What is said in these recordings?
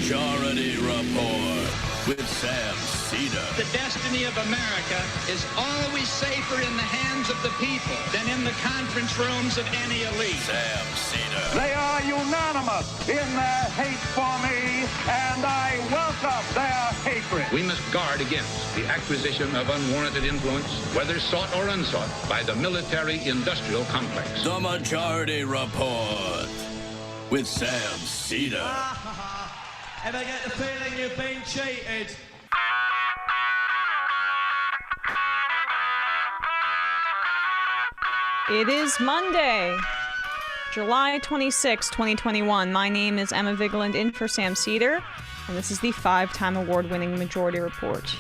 Majority Report with Sam Seder. The destiny of America is always safer in the hands of the people than in the conference rooms of any elite. Sam Seder. They are unanimous in their hate for me, and I welcome their hatred. We must guard against the acquisition of unwarranted influence, whether sought or unsought, by the military-industrial complex. The Majority Report with Sam Seder. Ever get the feeling you've been cheated? It is Monday, July 26, 2021. My name is Emma Vigeland, in for Sam Seder, and this is the 5-time award-winning Majority Report.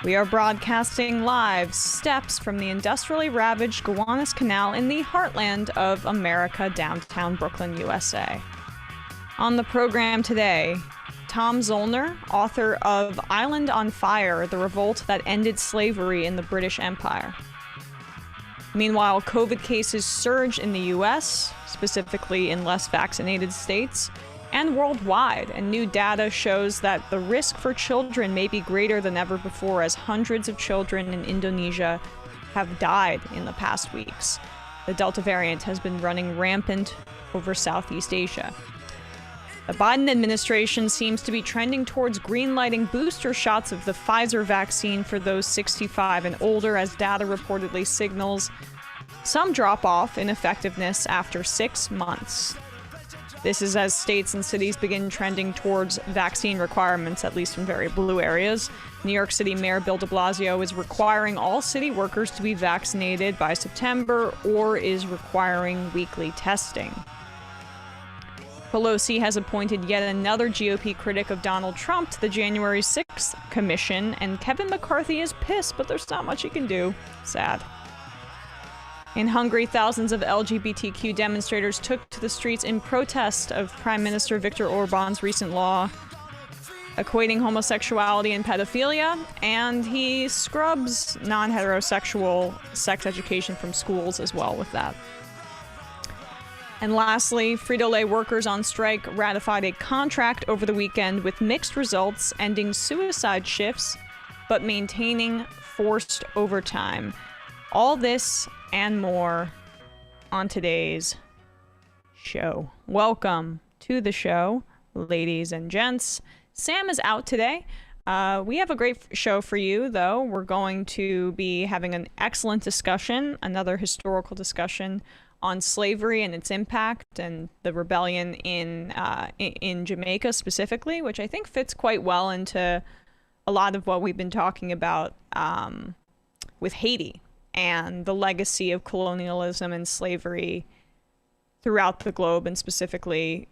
We are broadcasting live steps from the industrially ravaged Gowanus Canal in the heartland of America, downtown Brooklyn, USA. On the program today, Tom Zoellner, author of Island on Fire, The Revolt That Ended Slavery in the British Empire. Meanwhile, COVID cases surge in the US, specifically in less vaccinated states, and worldwide, and new data shows that the risk for children may be greater than ever before, as hundreds of children in Indonesia have died in the past weeks. The Delta variant has been running rampant over Southeast Asia. The Biden administration seems to be trending towards greenlighting booster shots of the Pfizer vaccine for those 65 and older, as data reportedly signals some drop-off in effectiveness after 6 months. This is as states and cities begin trending towards vaccine requirements, at least in very blue areas. New York City Mayor Bill de Blasio is requiring all city workers to be vaccinated by September, or is requiring weekly testing. Pelosi has appointed yet another GOP critic of Donald Trump to the January 6th commission, and Kevin McCarthy is pissed, but there's not much he can do. Sad. In Hungary, thousands of LGBTQ demonstrators took to the streets in protest of Prime Minister Viktor Orban's recent law equating homosexuality and pedophilia, and he scrubs non-heterosexual sex education from schools as well with that. And lastly, Frito-Lay workers on strike ratified a contract over the weekend with mixed results, ending suicide shifts, but maintaining forced overtime. All this and more on today's show. Welcome to the show, ladies and gents. Sam is out today. We have a great show for you, though. We're going to be having an excellent discussion, another historical discussion on slavery and its impact, and the rebellion in Jamaica specifically, which I think fits quite well into a lot of what we've been talking about with Haiti and the legacy of colonialism and slavery throughout the globe, and specifically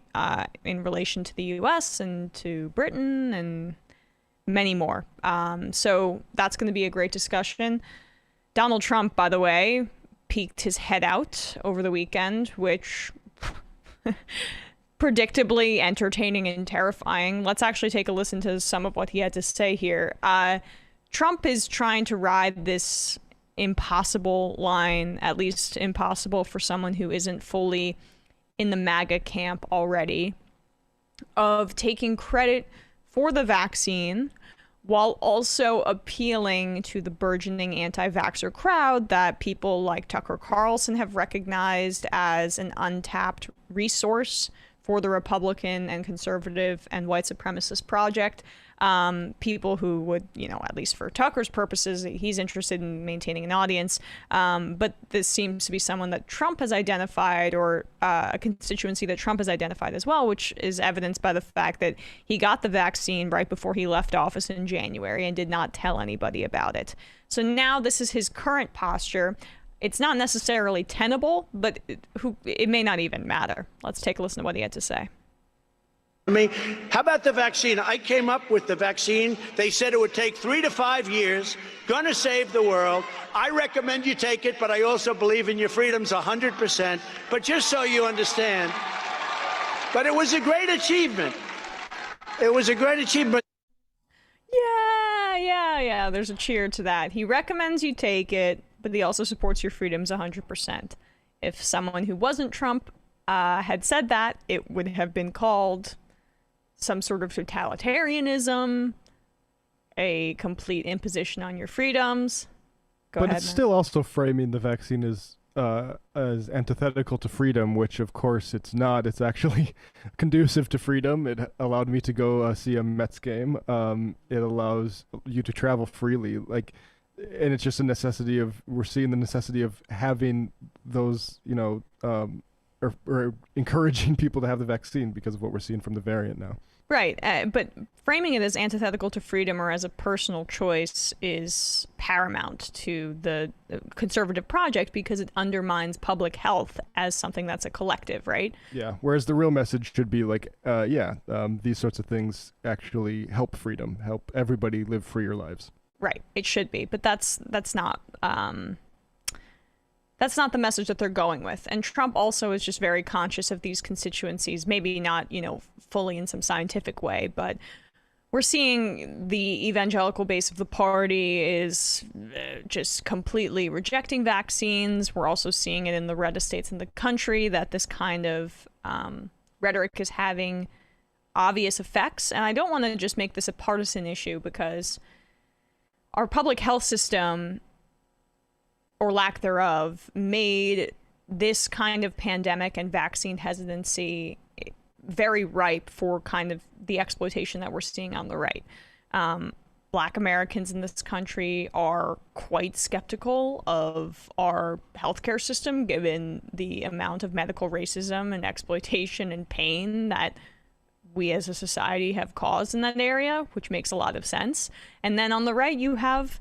in relation to the US and to Britain and many more. So that's going to be a great discussion. Donald Trump, by the way, peeked his head out over the weekend, which predictably entertaining and terrifying. Let's actually take a listen to some of what he had to say here. Trump is trying to ride this impossible line, at least impossible for someone who isn't fully in the MAGA camp already, of taking credit for the vaccine while also appealing to the burgeoning anti-vaxxer crowd that people like Tucker Carlson have recognized as an untapped resource for the Republican and conservative and white supremacist project. People who would, at least for Tucker's purposes, he's interested in maintaining an audience. But this seems to be someone that Trump has identified, or a constituency that Trump has identified as well, which is evidenced by the fact that he got the vaccine right before he left office in January and did not tell anybody about it. So now this is his current posture. It's not necessarily tenable, but it may not even matter. Let's take a listen to what he had to say. How about the vaccine? I came up with the vaccine. They said it would take 3 to 5 years, gonna save the world. I recommend you take it, but I also believe in your freedoms 100%. But just so you understand, but it was a great achievement. It was a great achievement. Yeah, there's a cheer to that. He recommends you take it, but he also supports your freedoms 100%. If someone who wasn't Trump had said that, it would have been called some sort of totalitarianism, a complete imposition on your freedoms. But it's still also framing the vaccine as antithetical to freedom, which of course it's not. It's actually conducive to freedom. It allowed me to go see a Mets game. It allows you to travel freely, and it's just a necessity we're seeing the necessity of having those, or encouraging people to have the vaccine because of what we're seeing from the variant now. Right, but framing it as antithetical to freedom or as a personal choice is paramount to the conservative project because it undermines public health as something that's a collective, right? Yeah, whereas the real message should be these sorts of things actually help freedom, help everybody live freer lives. Right, it should be, but that's not the message that they're going with. And Trump also is just very conscious of these constituencies, maybe not, fully in some scientific way, but we're seeing the evangelical base of the party is just completely rejecting vaccines. We're also seeing it in the reddest states in the country that this kind of rhetoric is having obvious effects. And I don't want to just make this a partisan issue because our public health system, or lack thereof, made this kind of pandemic and vaccine hesitancy very ripe for kind of the exploitation that we're seeing on the right. Black Americans in this country are quite skeptical of our healthcare system, given the amount of medical racism and exploitation and pain that we as a society have caused in that area, which makes a lot of sense. And then on the right, you have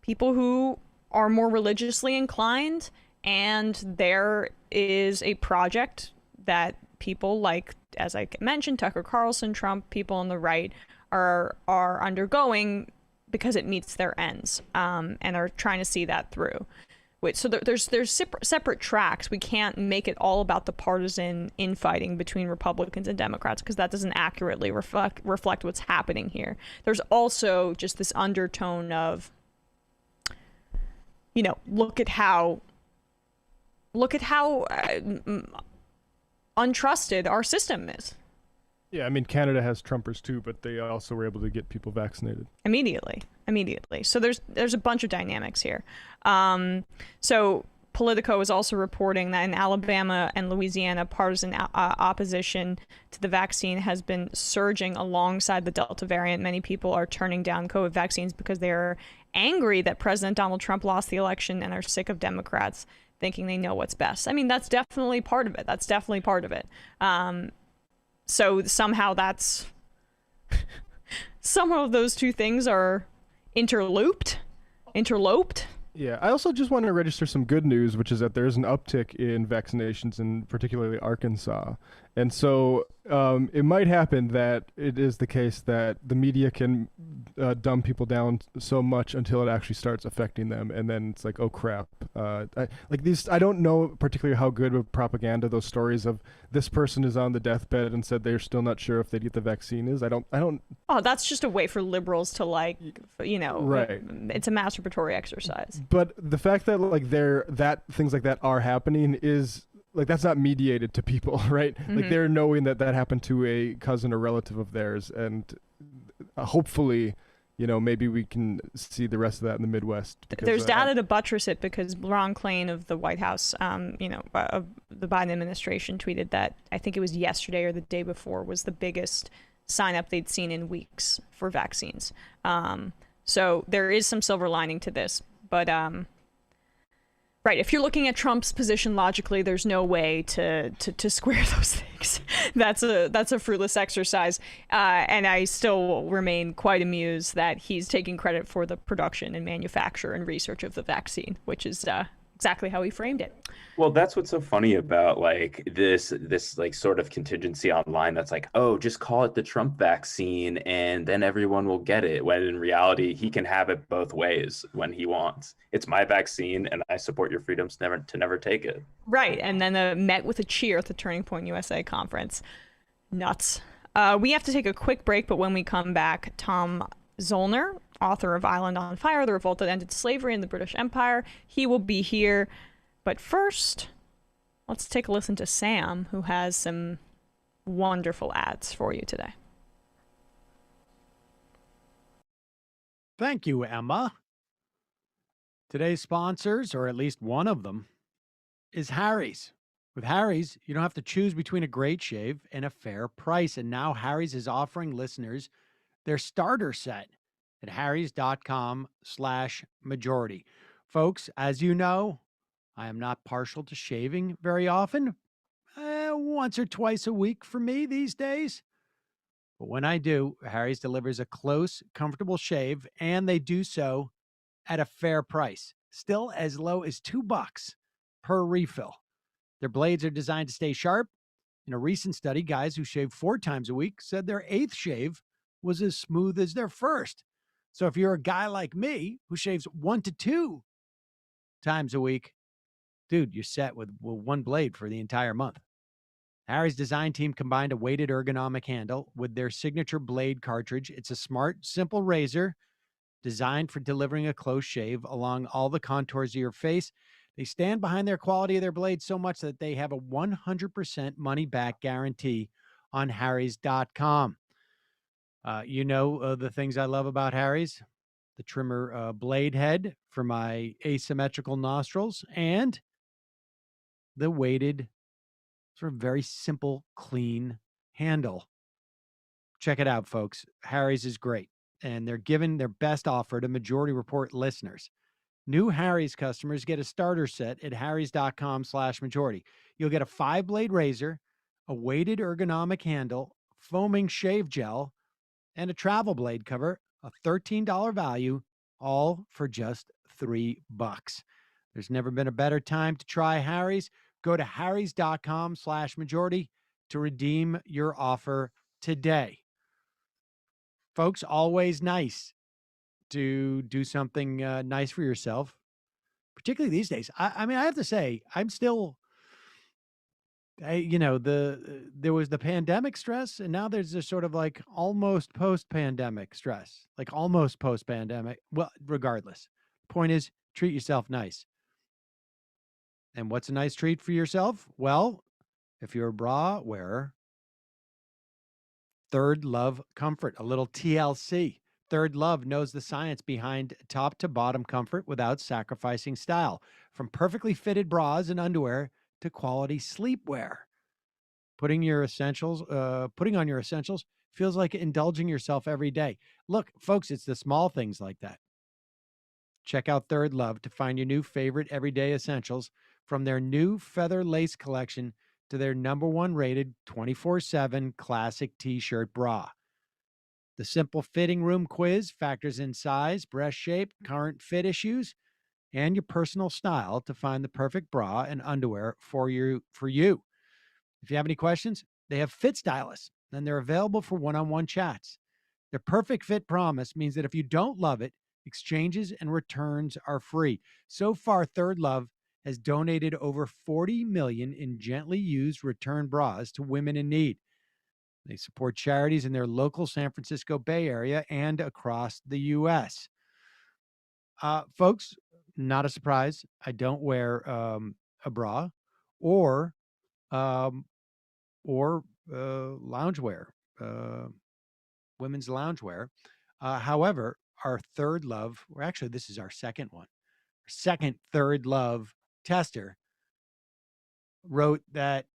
people who are more religiously inclined, and there is a project that people like, as I mentioned, Tucker Carlson, Trump, people on the right are undergoing because it meets their ends, and are trying to see that through. So there's separate tracks. We can't make it all about the partisan infighting between Republicans and Democrats because that doesn't accurately reflect what's happening here. There's also just this undertone of, look at how untrusted our system is. Yeah, I mean, Canada has Trumpers too, but they also were able to get people vaccinated immediately. So there's a bunch of dynamics here. So Politico is also reporting that in Alabama and Louisiana, partisan opposition to the vaccine has been surging alongside the Delta variant. Many people are turning down COVID vaccines because they are angry that President Donald Trump lost the election and are sick of Democrats thinking they know what's best. I mean, that's definitely part of it. So somehow some of those two things are interloped. Yeah, I also just want to register some good news, which is that there's an uptick in vaccinations in particularly Arkansas. And so it might happen that it is the case that the media can dumb people down so much until it actually starts affecting them. And then it's like, oh, crap. I don't know particularly how good of propaganda those stories of this person is on the deathbed and said they're still not sure if they'd get the vaccine is. I don't. Oh, that's just a way for liberals to right. It's a masturbatory exercise. But the fact that things like that are happening is that's not mediated to people, right? Mm-hmm. They're knowing that happened to a cousin or relative of theirs, and hopefully, maybe we can see the rest of that in the Midwest. There's data to buttress it because Ron Klain of the White House, of the Biden administration, tweeted that I think it was yesterday or the day before was the biggest sign up they'd seen in weeks for vaccines. So there is some silver lining to this, but right, if you're looking at Trump's position logically, there's no way to square those things. That's a fruitless exercise, and I still remain quite amused that he's taking credit for the production and manufacture and research of the vaccine, which is exactly how he framed it. Well, that's what's so funny about this sort of contingency online that's like, oh, just call it the Trump vaccine and then everyone will get it, when in reality he can have it both ways when he wants. It's my vaccine and I support your freedoms to never take it. Right, and then met with a cheer at the Turning Point USA conference. Nuts. We have to take a quick break, but when we come back, Tom Zoellner, author of Island on Fire, The Revolt That Ended Slavery in the British Empire, he will be here. But first, let's take a listen to Sam, who has some wonderful ads for you today. Thank you, Emma. Today's sponsors, or at least one of them, is Harry's. With Harry's, you don't have to choose between a great shave and a fair price. And now Harry's is offering listeners their starter set at harrys.com/majority. Folks, as you know, I am not partial to shaving very often. Once or twice a week for me these days. But when I do, Harry's delivers a close, comfortable shave, and they do so at a fair price, still as low as $2 per refill. Their blades are designed to stay sharp. In a recent study, guys who shave 4 times a week said their 8th shave was as smooth as their first. So if you're a guy like me who shaves 1 to 2 times a week, dude, you're set with one blade for the entire month. Harry's design team combined a weighted ergonomic handle with their signature blade cartridge. It's a smart, simple razor designed for delivering a close shave along all the contours of your face. They stand behind their quality of their blades so much that they have a 100% money-back guarantee on harrys.com. The things I love about Harry's? The trimmer blade head for my asymmetrical nostrils and the weighted, sort of very simple, clean handle. Check it out, folks. Harry's is great, and they're giving their best offer to Majority Report listeners. New Harry's customers get a starter set at harrys.com/majority. You'll get a 5-blade razor, a weighted ergonomic handle, foaming shave gel, and a travel blade cover, a $13 value, all for just $3. There's never been a better time to try Harry's. Go to harrys.com/majority to redeem your offer today. Folks, always nice to do something nice for yourself, particularly these days. I mean, I have to say, I'm still, there was the pandemic stress, and now there's this sort of like almost post-pandemic stress, like almost post-pandemic. Well, regardless, point is, treat yourself nice. And what's a nice treat for yourself? Well, if you're a bra wearer, Third Love Comfort, a little TLC. Third Love knows the science behind top to bottom comfort without sacrificing style. From perfectly fitted bras and underwear to quality sleepwear. Putting on your essentials feels like indulging yourself every day. Look, folks, it's the small things like that. Check out Third Love to find your new favorite everyday essentials, from their new feather lace collection to their #1 rated 24/7 classic t-shirt bra. The simple fitting room quiz factors in size, breast shape, current fit issues, and your personal style to find the perfect bra and underwear for you. If you have any questions, they have fit stylists, and they're available for one-on-one chats. Their perfect fit promise means that if you don't love it, exchanges and returns are free. So far, Third Love has donated over 40 million in gently used return bras to women in need. They support charities in their local San Francisco Bay Area and across the U.S. Folks, not a surprise, I don't wear a bra or loungewear, women's loungewear. However, our Third Love, or actually this is our second one, second Third Love tester wrote that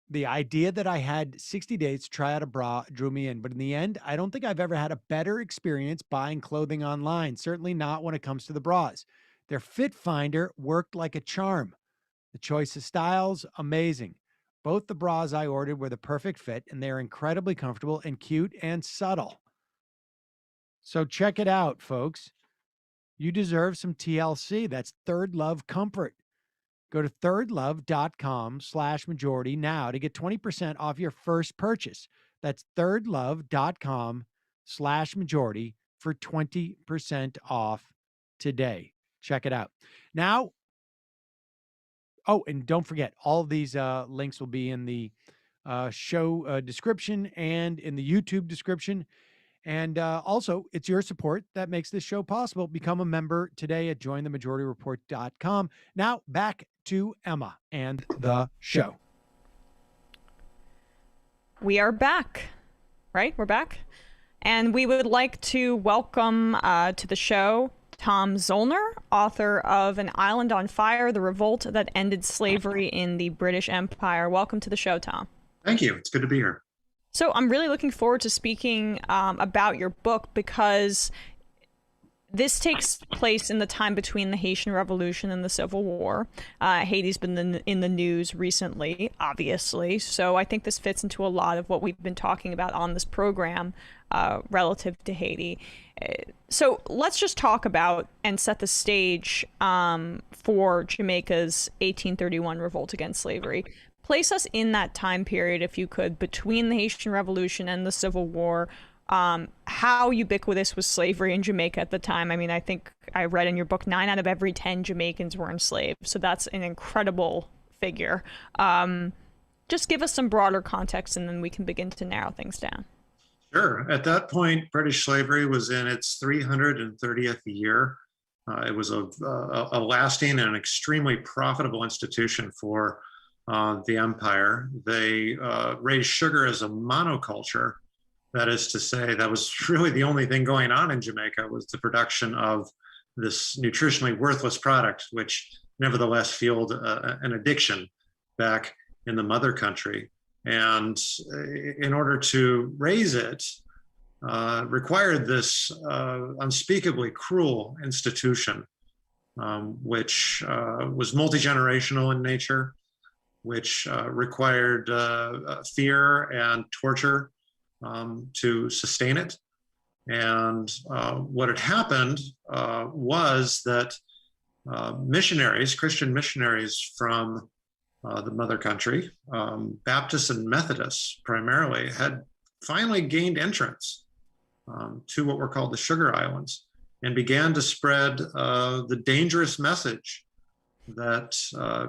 the idea that I had 60 days to try out a bra drew me in. But in the end, I don't think I've ever had a better experience buying clothing online, certainly not when it comes to the bras. Their Fit Finder worked like a charm. The choice of styles, amazing. Both the bras I ordered were the perfect fit, and they're incredibly comfortable and cute and subtle. So check it out, folks. You deserve some TLC. That's Third Love Comfort. Go to thirdlove.com/majority now to get 20% off your first purchase. That's thirdlove.com/majority for 20% off today. Check it out. Now, oh, and don't forget, all of these links will be in the show description and in the YouTube description. And also, it's your support that makes this show possible. Become a member today at jointhemajorityreport.com. Now, back to Emma and the show. We are back, right? We're back. And we would like to welcome to the show Tom Zoellner, author of An Island on Fire, The Revolt That Ended Slavery in the British Empire. Welcome to the show, Tom. Thank you. It's good to be here. So I'm really looking forward to speaking about your book, because this takes place in the time between the Haitian Revolution and the Civil War. Haiti's been in the news recently, obviously, so I think this fits into a lot of what we've been talking about on this program relative to Haiti. So let's just talk about and set the stage for Jamaica's 1831 revolt against slavery. Place us in that time period, if you could, between the Haitian Revolution and the Civil War. How ubiquitous was slavery in Jamaica at the time? I mean, I think I read in your book 9 out of every 10 Jamaicans were enslaved. So that's an incredible figure. Just give us some broader context, and then we can begin to narrow things down. Sure. At that point, British slavery was in its 330th year. It was a lasting and extremely profitable institution for the empire. They raised sugar as a monoculture. That is to say, that was really the only thing going on in Jamaica, was the production of this nutritionally worthless product, which nevertheless fueled an addiction back in the mother country. And in order to raise it, required this unspeakably cruel institution, which was multi-generational in nature, which required fear and torture to sustain it. And what had happened was that missionaries, Christian missionaries from the mother country, Baptists and Methodists primarily, had finally gained entrance to what were called the Sugar Islands, and began to spread the dangerous message that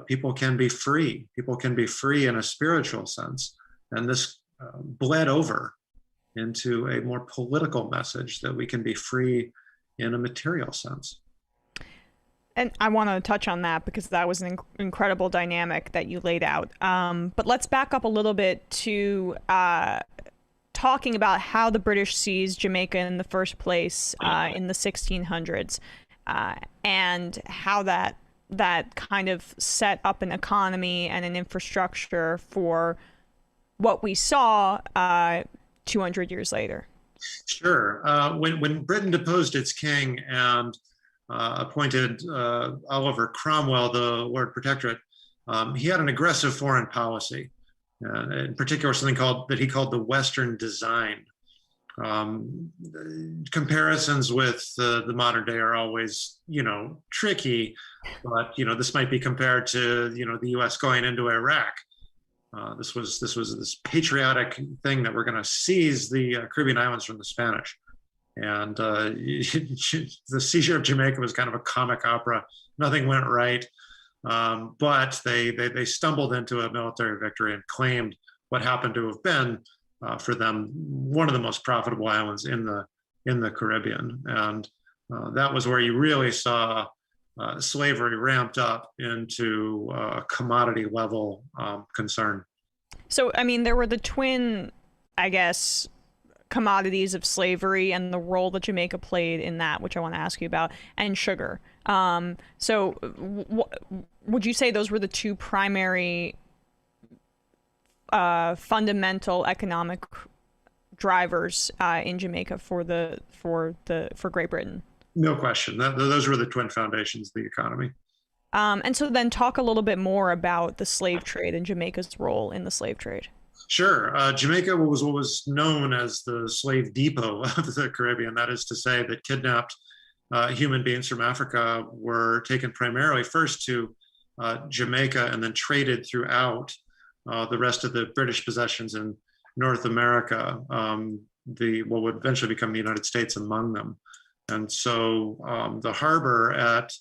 people can be free. People can be free in a spiritual sense. And this bled over into a more political message that we can be free in a material sense. And I want to touch on that, because that was an incredible dynamic that you laid out. But let's back up a little bit to talking about how the British seized Jamaica in the first place in the 1600s, and how that kind of set up an economy and an infrastructure for what we saw 200 years later. Sure. When Britain deposed its king and appointed Oliver Cromwell the Lord Protectorate, he had an aggressive foreign policy, in particular something that he called the Western design. Comparisons with the modern day are always, tricky, but this might be compared to the U.S. going into Iraq. This was this patriotic thing that we're going to seize the Caribbean islands from the Spanish. And the seizure of Jamaica was kind of a comic opera. Nothing went right, but they stumbled into a military victory and claimed what happened to have been, for them, one of the most profitable islands in the Caribbean. And that was where you really saw slavery ramped up into a commodity level concern. So, I mean, there were the twin, I guess, commodities of slavery and the role that Jamaica played in that, which I want to ask you about, and sugar. So would you say those were the two primary fundamental economic drivers in Jamaica for Great Britain? No question. Those were the twin foundations of the economy. And so then talk a little bit more about the slave trade and Jamaica's role in the slave trade. Sure. Jamaica was what was known as the slave depot of the Caribbean. That is to say that kidnapped human beings from Africa were taken primarily first to Jamaica and then traded throughout the rest of the British possessions in North America, what would eventually become the United States among them. And so the harbor at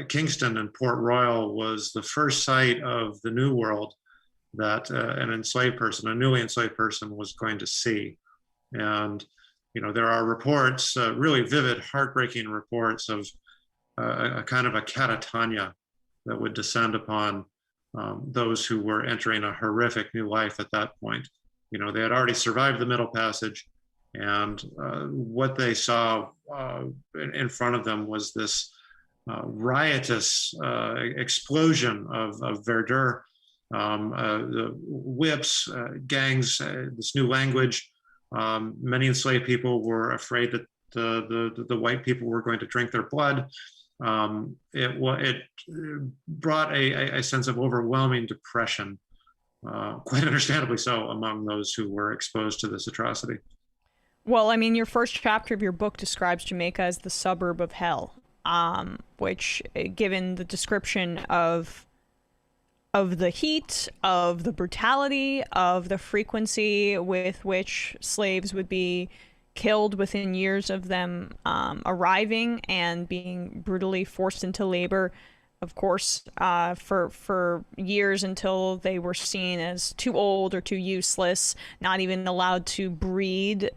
Kingston and Port Royal was the first site of the New World that a newly enslaved person was going to see. And, there are reports, really vivid, heartbreaking reports of a kind of a catatonia that would descend upon those who were entering a horrific new life at that point. They had already survived the Middle Passage. And what they saw in front of them was this riotous explosion of verdure, the whips, gangs, this new language. Many enslaved people were afraid that the white people were going to drink their blood. It brought a sense of overwhelming depression, quite understandably so, among those who were exposed to this atrocity. Well, I mean, your first chapter of your book describes Jamaica as the suburb of hell, which, given the description of the heat, of the brutality, of the frequency with which slaves would be killed within years of them arriving and being brutally forced into labor, of course, for years until they were seen as too old or too useless, not even allowed to breed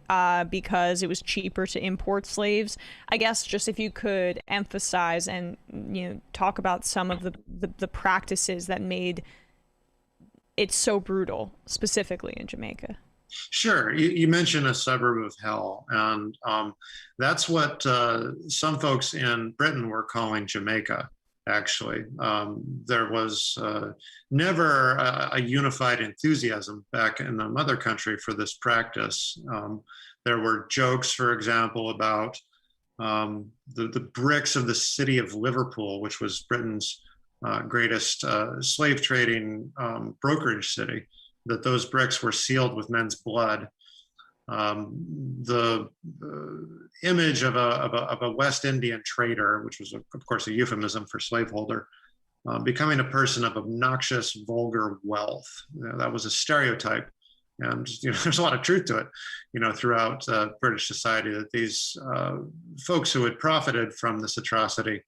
because it was cheaper to import slaves. I guess just if you could emphasize and talk about some of the practices that made it so brutal, specifically in Jamaica. Sure. You mentioned a suburb of hell, and that's what some folks in Britain were calling Jamaica, actually. There was never a unified enthusiasm back in the mother country for this practice. There were jokes, for example, about the bricks of the city of Liverpool, which was Britain's greatest slave trading brokerage city, that those bricks were sealed with men's blood. The image of a West Indian trader, which was, of course, a euphemism for slaveholder, becoming a person of obnoxious, vulgar wealth. That was a stereotype. And there's a lot of truth to it, throughout British society, that these folks who had profited from this atrocity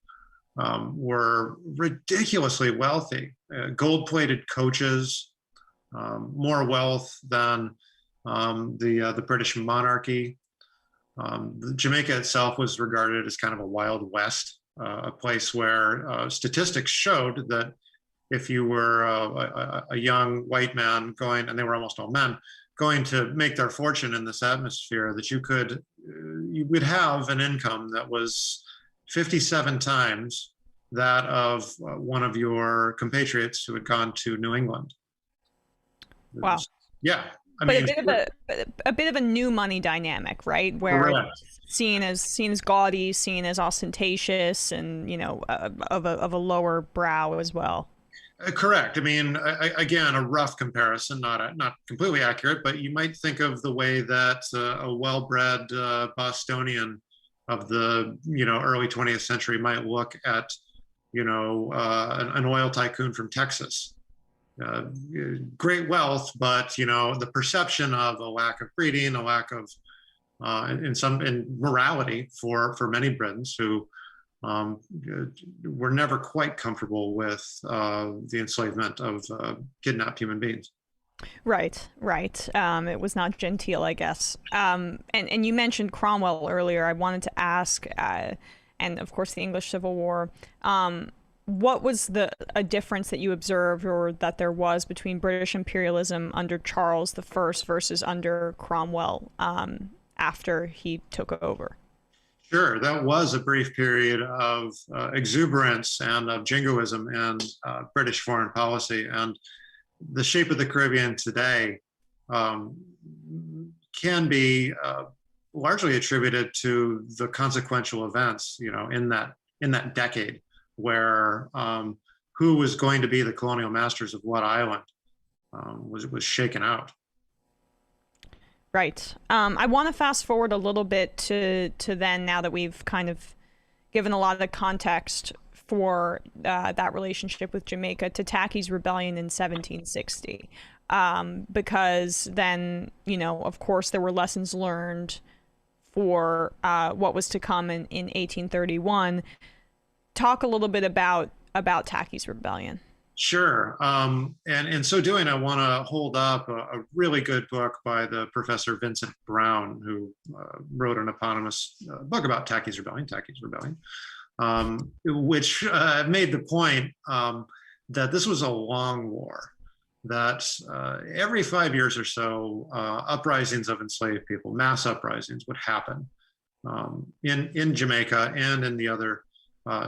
were ridiculously wealthy, gold-plated coaches, more wealth than the British monarchy. Jamaica itself was regarded as kind of a Wild West, a place where statistics showed that if you were a young white man going, and they were almost all men, going to make their fortune in this atmosphere, that you would have an income that was 57 times that of one of your compatriots who had gone to New England. Wow. Yeah. A bit of a new money dynamic, right? Where it's seen as gaudy, seen as ostentatious, and of a lower brow as well. Correct. I mean, again, a rough comparison, not completely accurate, but you might think of the way that a well-bred Bostonian of the early 20th century might look at an oil tycoon from Texas. Great wealth, but the perception of a lack of breeding, a lack of in morality for many Britons who were never quite comfortable with the enslavement of kidnapped human beings. Right. It was not genteel, I guess. And you mentioned Cromwell earlier. I wanted to ask, and of course the English Civil War. What was a difference that you observed, or that there was, between British imperialism under Charles I versus under Cromwell after he took over? Sure, that was a brief period of exuberance and of jingoism in British foreign policy, and the shape of the Caribbean today can be largely attributed to the consequential events, in that decade, where who was going to be the colonial masters of what island was shaken out. Right. I want to fast forward a little bit to then, now that we've kind of given a lot of the context for that relationship with Jamaica, to Tackis Rebellion in 1760. Because then, of course, there were lessons learned for what was to come in 1831. Talk a little bit about Tackis Rebellion. Sure. And in so doing, I want to hold up a really good book by the Professor Vincent Brown, who wrote an eponymous book about Tackis Rebellion, which made the point that this was a long war. that every 5 years or so, uprisings of enslaved people, mass uprisings would happen in Jamaica and in the other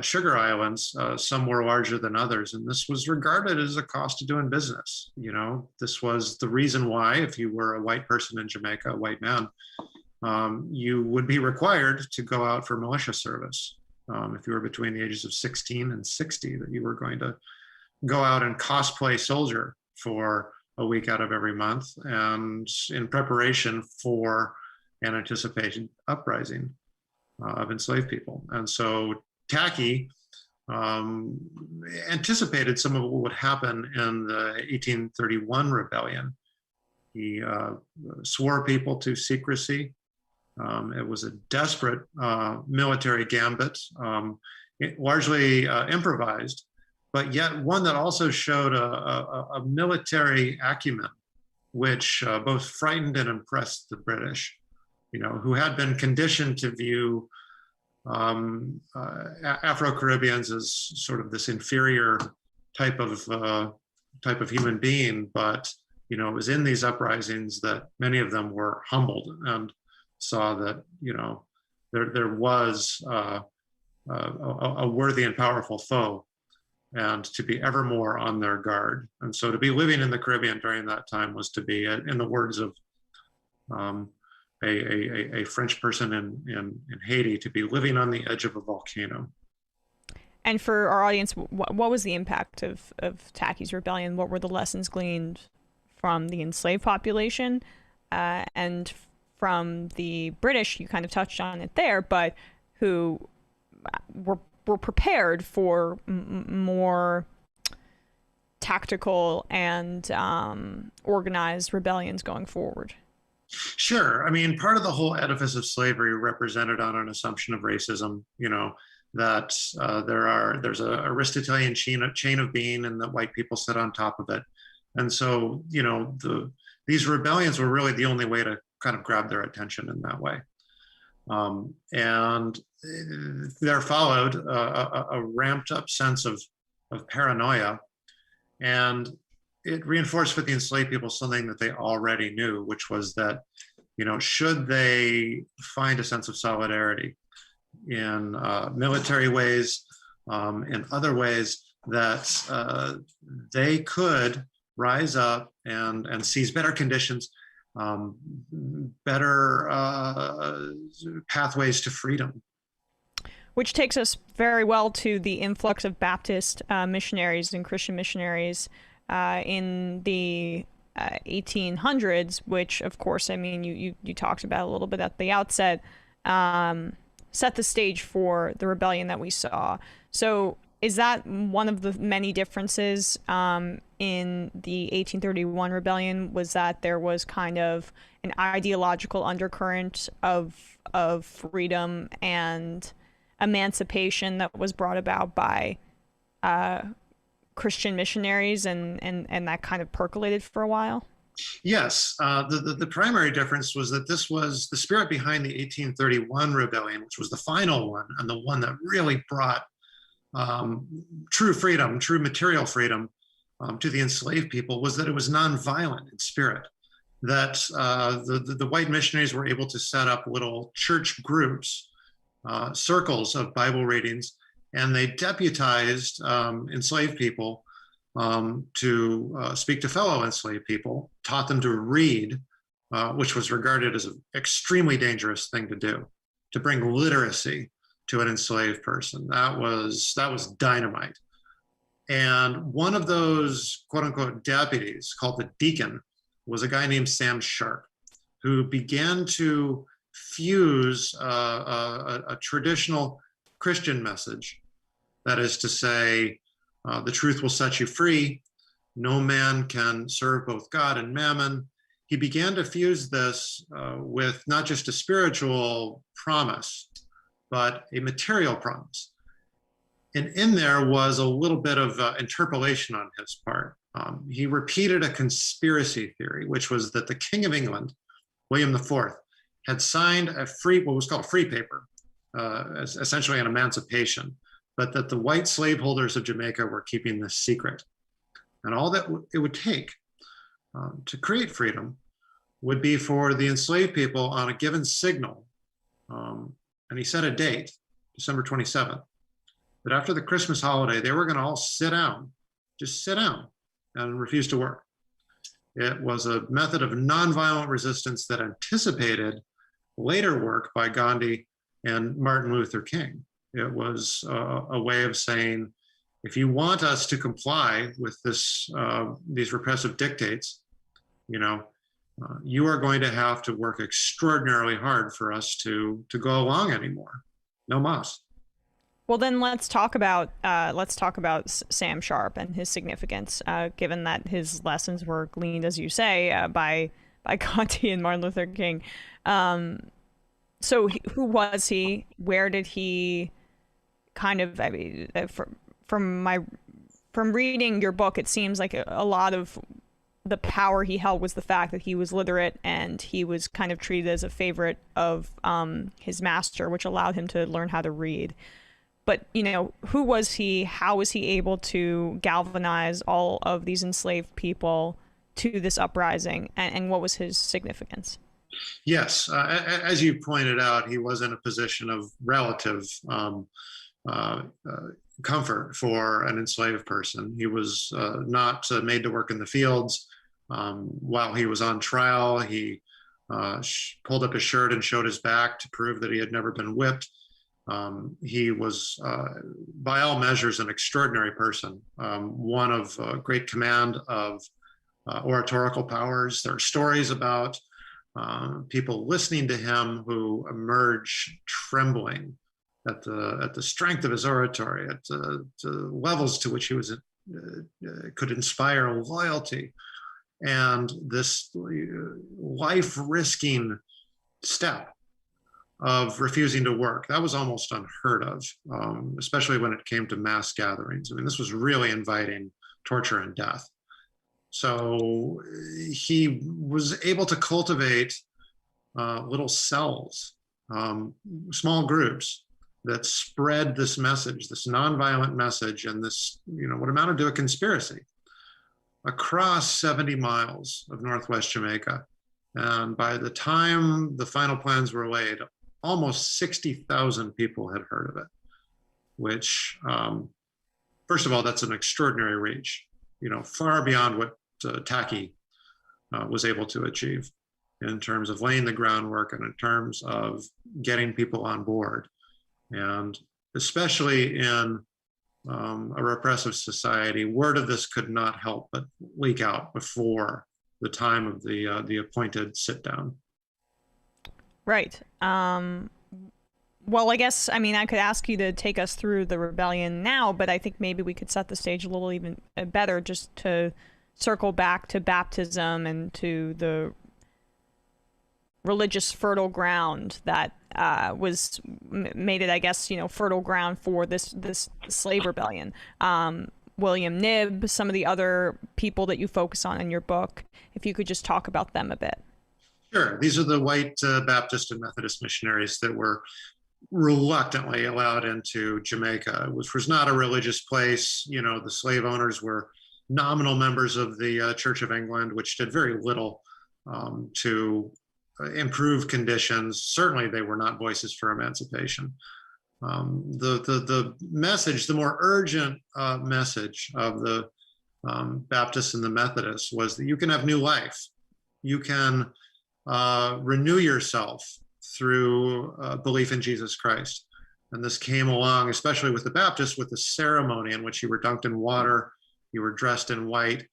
sugar islands. Some were larger than others, and this was regarded as a cost of doing business. You know, this was the reason why, if you were a white person in Jamaica, a white man, you would be required to go out for militia service. If you were between the ages of 16 and 60, that you were going to go out and cosplay soldier for a week out of every month, and in preparation for an anticipated uprising of enslaved people. And so Tackis anticipated some of what would happen in the 1831 rebellion. He swore people to secrecy. It was a desperate military gambit, largely improvised, but yet one that also showed a military acumen, which both frightened and impressed the British, you know, who had been conditioned to view Afro-Caribbeans as sort of this inferior type of human being. But, you know, it was in these uprisings that many of them were humbled and saw that, you know, there was a worthy and powerful foe, and to be ever more on their guard. And so to be living in the Caribbean during that time was to be, in the words of a French person in Haiti, to be living on the edge of a volcano. And for our audience, what was the impact of Tackis Rebellion? What were the lessons gleaned from the enslaved population and from the British? You kind of touched on it there, but who were prepared for more tactical and organized rebellions going forward? Sure. I mean, part of the whole edifice of slavery represented on an assumption of racism, you know, that there's a Aristotelian chain of being, and that white people sit on top of it. And so, you know, these rebellions were really the only way to kind of grab their attention in that way. And there followed a ramped up sense of paranoia, and it reinforced for the enslaved people something that they already knew, which was that, you know, should they find a sense of solidarity in military ways, in other ways, that they could rise up and seize better conditions, better pathways to freedom. Which takes us very well to the influx of Baptist missionaries and Christian missionaries in the 1800s, which, of course, I mean, you talked about a little bit at the outset, set the stage for the rebellion that we saw. So is that one of the many differences in the 1831 rebellion, was that there was kind of an ideological undercurrent of freedom and emancipation that was brought about by Christian missionaries, and that kind of percolated for a while? Yes, the primary difference was that this was the spirit behind the 1831 rebellion, which was the final one, and the one that really brought true freedom, true material freedom to the enslaved people, was that it was nonviolent in spirit. That the white missionaries were able to set up little church groups, circles of Bible readings, and they deputized enslaved people to speak to fellow enslaved people, taught them to read, which was regarded as an extremely dangerous thing to do, to bring literacy to an enslaved person. That was dynamite. And one of those quote unquote deputies, called the Deacon, was a guy named Sam Sharpe, who began to fuse a traditional Christian message, that is to say, the truth will set you free, no man can serve both God and mammon. He began to fuse this with not just a spiritual promise, but a material promise. And in there was a little bit of interpolation on his part. He repeated a conspiracy theory, which was that the King of England, William IV, had signed what was called a free paper, essentially an emancipation, but that the white slaveholders of Jamaica were keeping this secret. And all that it would take to create freedom would be for the enslaved people on a given signal. And he set a date, December 27th, that after the Christmas holiday, they were going to all sit down, just sit down and refuse to work. It was a method of nonviolent resistance that anticipated later work by Gandhi and Martin Luther King. It was a way of saying, if you want us to comply with these repressive dictates, you are going to have to work extraordinarily hard for us to go along anymore. No mas. Well, then let's talk about Sam Sharpe and his significance, given that his lessons were gleaned, as you say, by Gandhi and Martin Luther King. So who was he? Where did he kind of? I mean, from reading your book, it seems like a lot of the power he held was the fact that he was literate and he was kind of treated as a favorite of his master, which allowed him to learn how to read. But, who was he? How was he able to galvanize all of these enslaved people to this uprising? And what was his significance? Yes, as you pointed out, he was in a position of relative comfort for an enslaved person. He was not made to work in the fields. While he was on trial, he pulled up his shirt and showed his back to prove that he had never been whipped. He was, by all measures, an extraordinary person, one of great command of oratorical powers. There are stories about people listening to him who emerge trembling at the strength of his oratory, at the levels to which he was could inspire loyalty, and this life-risking step of refusing to work. That was almost unheard of, especially when it came to mass gatherings. I mean, this was really inviting torture and death. So he was able to cultivate little cells, small groups that spread this message, this nonviolent message, and this, what amounted to a conspiracy across 70 miles of Northwest Jamaica. And by the time the final plans were laid, almost 60,000 people had heard of it, which, first of all, that's an extraordinary reach, far beyond what Tackis was able to achieve in terms of laying the groundwork and in terms of getting people on board. And especially in a repressive society, word of this could not help but leak out before the time of the appointed sit down. Right. Well, I guess, I could ask you to take us through the rebellion now, but I think maybe we could set the stage a little even better just to circle back to baptism and to the religious fertile ground that made it, I guess, fertile ground for this slave rebellion. William Knibb, some of the other people that you focus on in your book, if you could just talk about them a bit. Sure. These are the white Baptist and Methodist missionaries that were reluctantly allowed into Jamaica, which was not a religious place. The slave owners were nominal members of the Church of England, which did very little to improve conditions. Certainly, they were not voices for emancipation. The message, the more urgent message of the Baptists and the Methodists was that you can have new life. You can renew yourself through belief in Jesus Christ. And this came along, especially with the Baptists, with the ceremony in which you were dunked in water, you were dressed in white.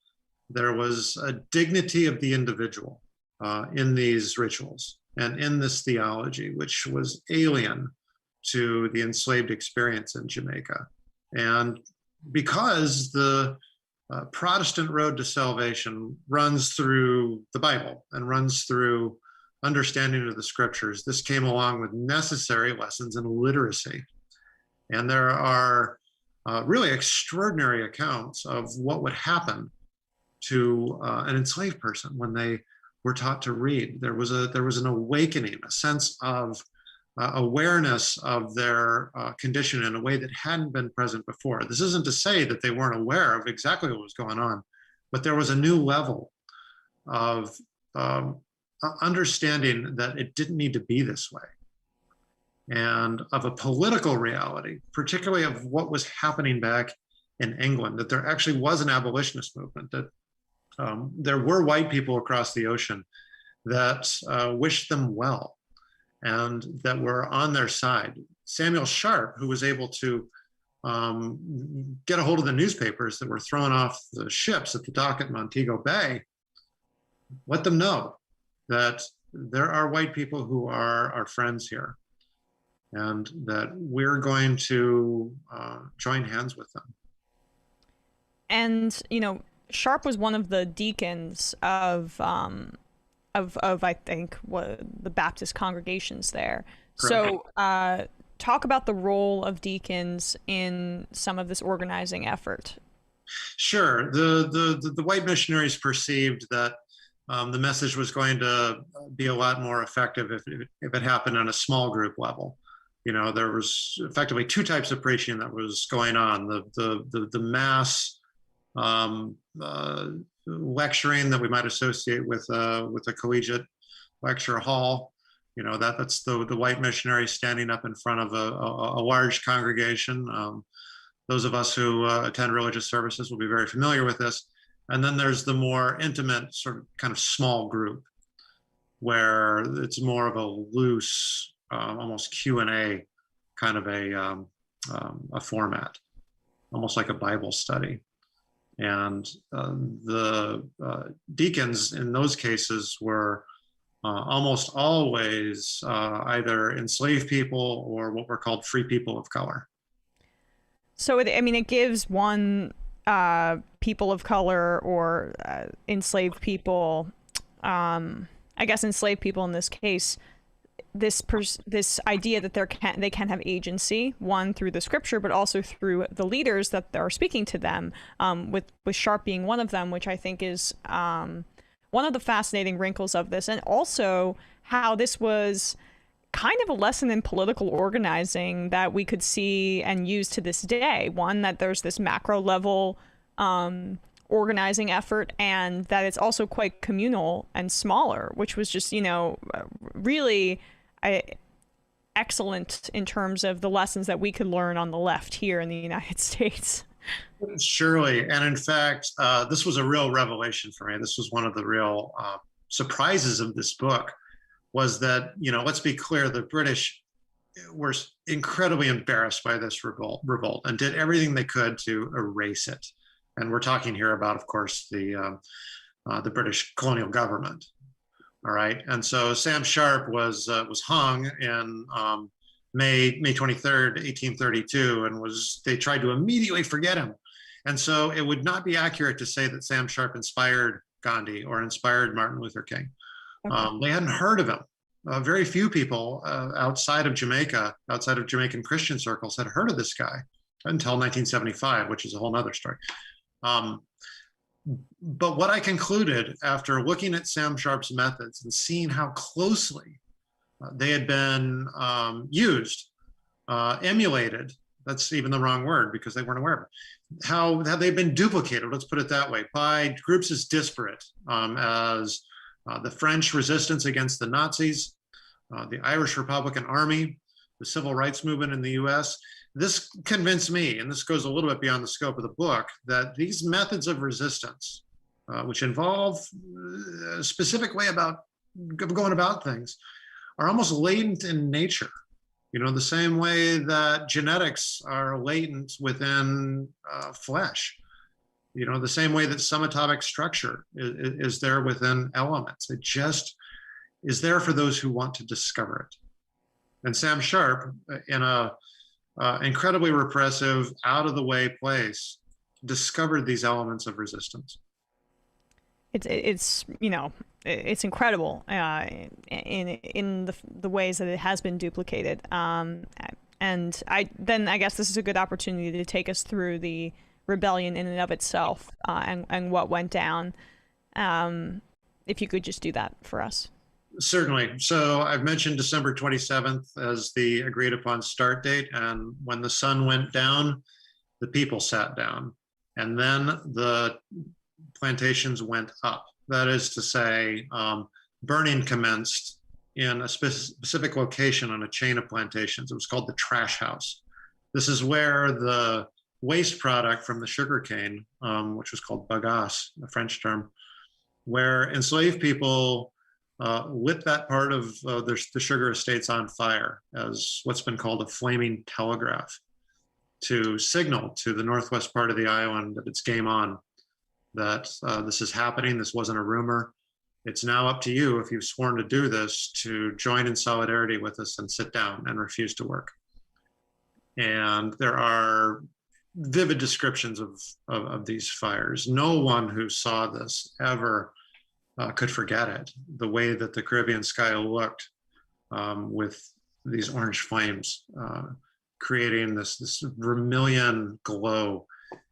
There was a dignity of the individual in these rituals and in this theology, which was alien to the enslaved experience in Jamaica. And because the Protestant road to salvation runs through the Bible and runs through understanding of the scriptures, this came along with necessary lessons in literacy. And there are really extraordinary accounts of what would happen to an enslaved person when they were taught to read. There was an awakening, a sense of awareness of their condition in a way that hadn't been present before. This isn't to say that they weren't aware of exactly what was going on, but there was a new level of understanding that it didn't need to be this way, and of a political reality, particularly of what was happening back in England, that there actually was an abolitionist movement, that there were white people across the ocean that wished them well and that were on their side. Samuel Sharpe, who was able to get a hold of the newspapers that were thrown off the ships at the dock at Montego Bay, let them know that there are white people who are our friends here, and that we're going to join hands with them. And, you know, Sharpe was one of the deacons of I think the Baptist congregations there. Correct. So talk about the role of deacons in some of this organizing effort. Sure. The white missionaries perceived that the message was going to be a lot more effective if it happened on a small group level. You know, there was effectively two types of preaching that was going on: the mass lecturing that we might associate with a collegiate lecture hall. You know, that's the white missionary standing up in front of a large congregation. Those of us who attend religious services will be very familiar with this. And then there's the more intimate sort of kind of small group, where it's more of a loose, almost Q&A kind of a format, almost like a Bible study. And the deacons in those cases were almost always either enslaved people or what were called free people of color. So, it gives one people of color or enslaved people, I guess enslaved people in this case, this idea that they can have agency, one through the scripture, but also through the leaders that are speaking to them, with Sharpe being one of them, which I think is one of the fascinating wrinkles of this, and also how this was kind of a lesson in political organizing that we could see and use to this day. One, that there's this macro level organizing effort, and that it's also quite communal and smaller, which was just, really excellent in terms of the lessons that we could learn on the left here in the United States. Surely. And in fact, this was a real revelation for me. This was one of the real surprises of this book, was that, let's be clear, the British were incredibly embarrassed by this revolt and did everything they could to erase it. And we're talking here about, of course, the British colonial government. All right. And so Sam Sharpe was hung in May 23rd, 1832, and they tried to immediately forget him. And so it would not be accurate to say that Sam Sharpe inspired Gandhi or inspired Martin Luther King. Okay. They hadn't heard of him. Very few people outside of Jamaica, outside of Jamaican Christian circles, had heard of this guy until 1975, which is a whole nother story. But what I concluded after looking at Sam Sharpe's methods and seeing how closely they had been used, emulated, that's even the wrong word because they weren't aware of it, how they've been duplicated, let's put it that way, by groups as disparate as the French resistance against the Nazis, the Irish Republican Army, the civil rights movement in the US. This convinced me, and this goes a little bit beyond the scope of the book, that these methods of resistance, which involve a specific way about going about things, are almost latent in nature. The same way that genetics are latent within flesh. The same way that subatomic structure is there within elements. It just is there for those who want to discover it. And Sam Sharpe, in a incredibly repressive, out of the way place, discovered these elements of resistance. It's incredible in the ways that it has been duplicated. And I guess this is a good opportunity to take us through the rebellion in and of itself, and what went down. If you could just do that for us. Certainly. So I've mentioned December 27th as the agreed upon start date. And when the sun went down, the people sat down. And then the plantations went up. That is to say, burning commenced in a specific location on a chain of plantations. It was called the trash house. This is where the waste product from the sugarcane, which was called bagasse, a French term, where enslaved people lit that part of the sugar estates on fire as what's been called a flaming telegraph to signal to the northwest part of the island that it's game on, that this is happening, this wasn't a rumor. It's now up to you, if you've sworn to do this, to join in solidarity with us and sit down and refuse to work. And there are vivid descriptions of these fires. No one who saw this ever could forget it, the way that the Caribbean sky looked with these orange flames creating this vermilion glow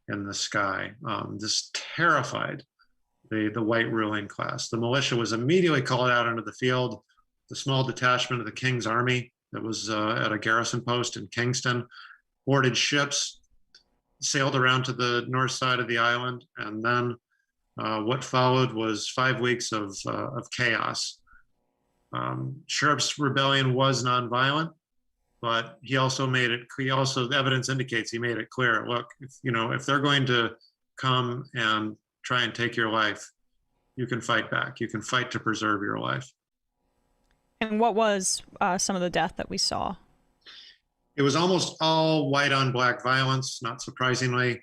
in the sky. This terrified the white ruling class. The militia was immediately called out into the field. The small detachment of the King's Army that was at a garrison post in Kingston boarded ships, sailed around to the north side of the island, and then what followed was 5 weeks of chaos. Sharpe's rebellion was nonviolent, but he also made it. The evidence indicates he made it clear. Look, if they're going to come and try and take your life, you can fight back. You can fight to preserve your life. And what was some of the death that we saw? It was almost all white on black violence, not surprisingly.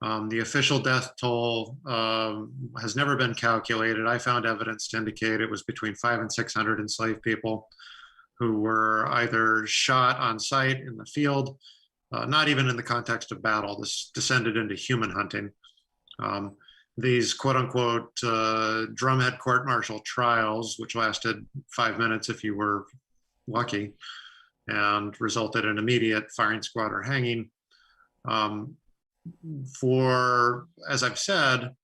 The official death toll has never been calculated. I found evidence to indicate it was between 500 and 600 enslaved people who were either shot on sight in the field, not even in the context of battle. This descended into human hunting. These quote unquote drumhead court-martial trials, which lasted 5 minutes if you were lucky, and resulted in immediate firing squad or hanging. For, as I've said,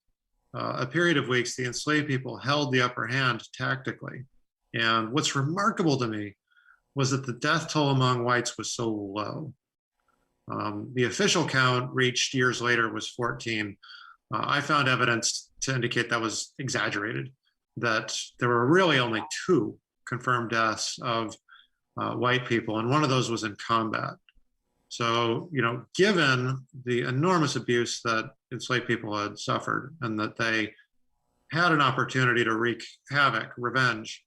a period of weeks, the enslaved people held the upper hand tactically. And what's remarkable to me was that the death toll among whites was so low. The official count reached years later was 14. I found evidence to indicate that was exaggerated, that there were really only 2 confirmed deaths of white people, and one of those was in combat. So, given the enormous abuse that enslaved people had suffered, and that they had an opportunity to wreak havoc, revenge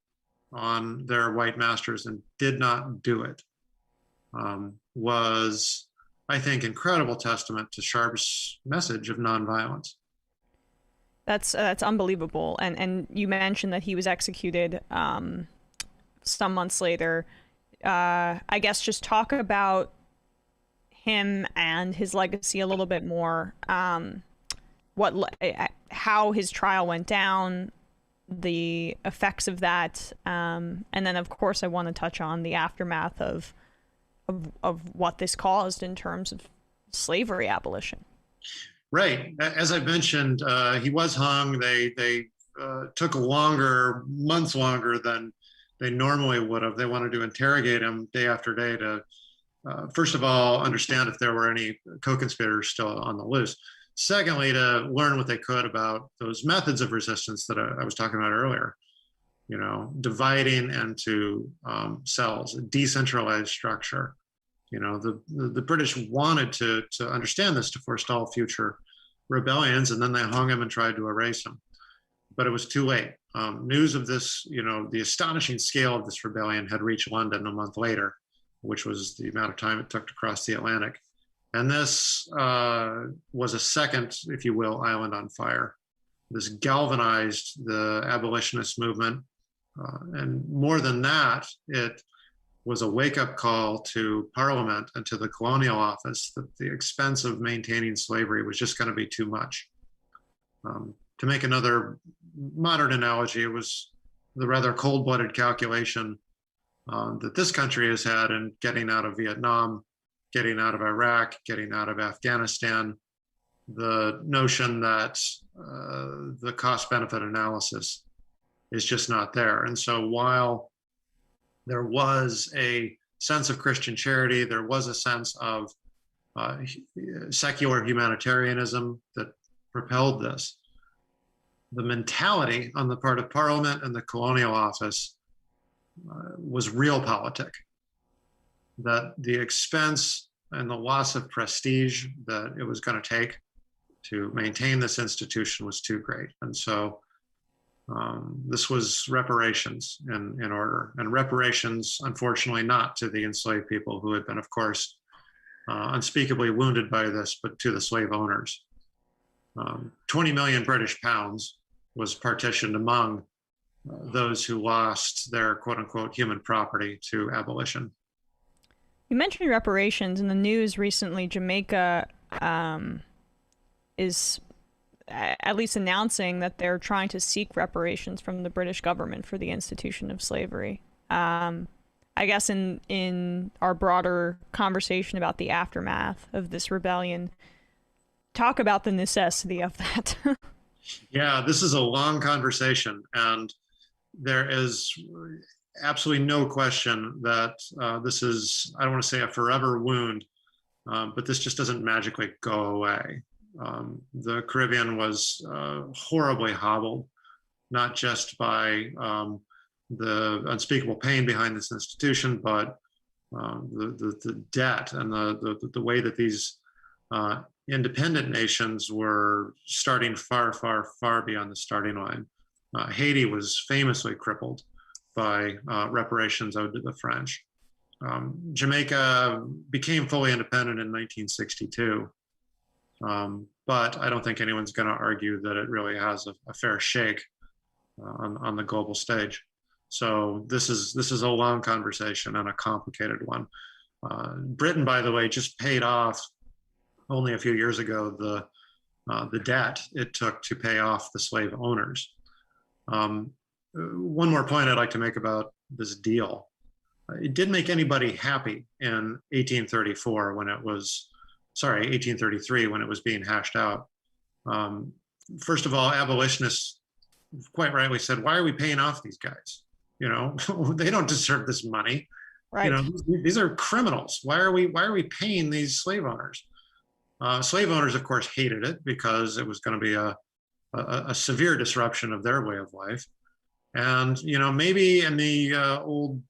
on their white masters and did not do it, was, I think, incredible testament to Sharpe's message of nonviolence. That's unbelievable. And you mentioned that he was executed some months later. I guess just talk about him and his legacy a little bit more. How his trial went down, the effects of that, and then of course I want to touch on the aftermath of what this caused in terms of slavery abolition. Right. As I mentioned, he was hung. They took months longer than they normally would have. They wanted to interrogate him day after day to, first of all, understand if there were any co-conspirators still on the loose. Secondly, to learn what they could about those methods of resistance that I was talking about earlier. Dividing into cells, a decentralized structure. The British wanted to understand this to forestall future rebellions, and then they hung him and tried to erase him. But it was too late. News of this, the astonishing scale of this rebellion had reached London a month later, which was the amount of time it took to cross the Atlantic. And this was a second, if you will, island on fire. This galvanized the abolitionist movement. And more than that, it was a wake-up call to Parliament and to the Colonial Office that the expense of maintaining slavery was just going to be too much. To make another modern analogy, it was the rather cold-blooded calculation that this country has had in getting out of Vietnam, getting out of Iraq, getting out of Afghanistan, the notion that the cost-benefit analysis is just not there. And so while there was a sense of Christian charity, there was a sense of secular humanitarianism that propelled this, the mentality on the part of Parliament and the Colonial Office was realpolitik. That the expense and the loss of prestige that it was going to take to maintain this institution was too great. And so this was reparations in order. And reparations, unfortunately, not to the enslaved people who had been, of course, unspeakably wounded by this, but to the slave owners. 20 million British pounds was partitioned among those who lost their quote unquote human property to abolition. You mentioned reparations in the news recently. Jamaica is at least announcing that they're trying to seek reparations from the British government for the institution of slavery. I guess in our broader conversation about the aftermath of this rebellion, talk about the necessity of that. Yeah, this is a long conversation, and there is absolutely no question that this is, I don't want to say a forever wound, but this just doesn't magically go away. The Caribbean was horribly hobbled, not just by the unspeakable pain behind this institution, but the debt and the way that these independent nations were starting far, far, far beyond the starting line. Haiti was famously crippled by reparations owed to the French. Jamaica became fully independent in 1962, but I don't think anyone's going to argue that it really has a fair shake on the global stage. So this is a long conversation and a complicated one. Britain, by the way, just paid off only a few years ago the debt it took to pay off the slave owners. One more point I'd like to make about this deal. It didn't make anybody happy in 1834 when it was, 1833 when it was being hashed out. First of all, abolitionists quite rightly said, why are we paying off these guys? You know, they don't deserve this money. Right. You know, these are criminals. Why are we paying these slave owners? Slave owners, of course, hated it because it was going to be a severe disruption of their way of life. And, you know, maybe in the old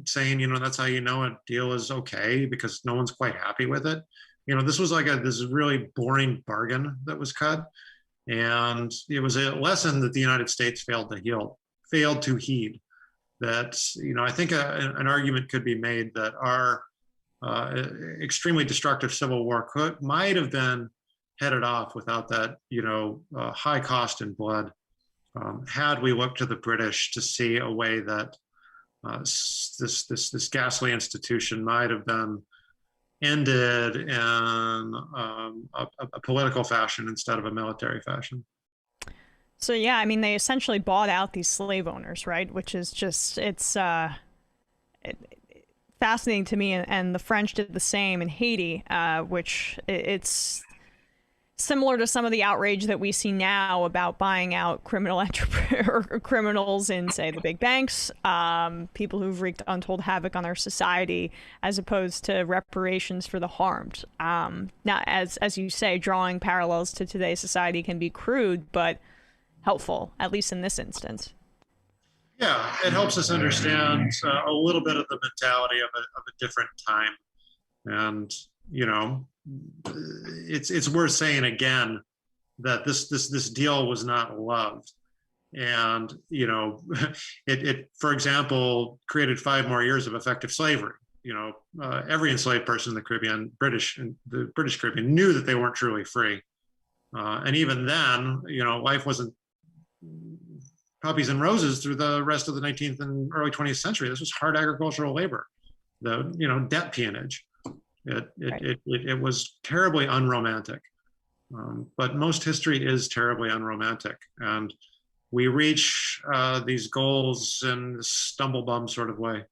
saying, you know, that's how you know a deal is okay because no one's quite happy with it. You know, this was like this really boring bargain that was cut. And it was a lesson that the United States failed to heed. That, you know, I think an argument could be made that our extremely destructive Civil War might have been headed off without that, you know, high cost in blood, had we looked to the British to see a way that this ghastly institution might have been ended in a political fashion instead of a military fashion. So yeah, I mean, they essentially bought out these slave owners, right? Which is just, it's fascinating to me. And the French did the same in Haiti, which it's similar to some of the outrage that we see now about buying out criminals in, say, the big banks, people who've wreaked untold havoc on our society, as opposed to reparations for the harmed. Now, as you say, drawing parallels to today's society can be crude, but helpful, at least in this instance. Yeah, it helps us understand a little bit of the mentality of a different time. And, you know, it's worth saying again that this deal was not loved. And, you know, it for example, created 5 more years of effective slavery. You know, every enslaved person in the Caribbean, the British Caribbean, knew that they weren't truly free. And even then, you know, life wasn't puppies and roses through the rest of the 19th and early 20th century. This was hard agricultural labor, the, you know, debt peonage. It was terribly unromantic. But most history is terribly unromantic. And we reach these goals in a stumble-bum sort of way.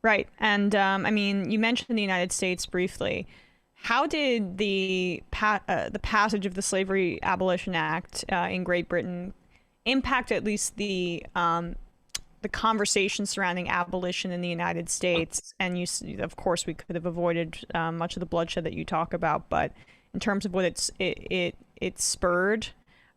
Right. And I mean, you mentioned the United States briefly. How did the passage of the Slavery Abolition Act in Great Britain impact at least the conversation surrounding abolition in the United States? And of course, we could have avoided much of the bloodshed that you talk about, but in terms of what it spurred,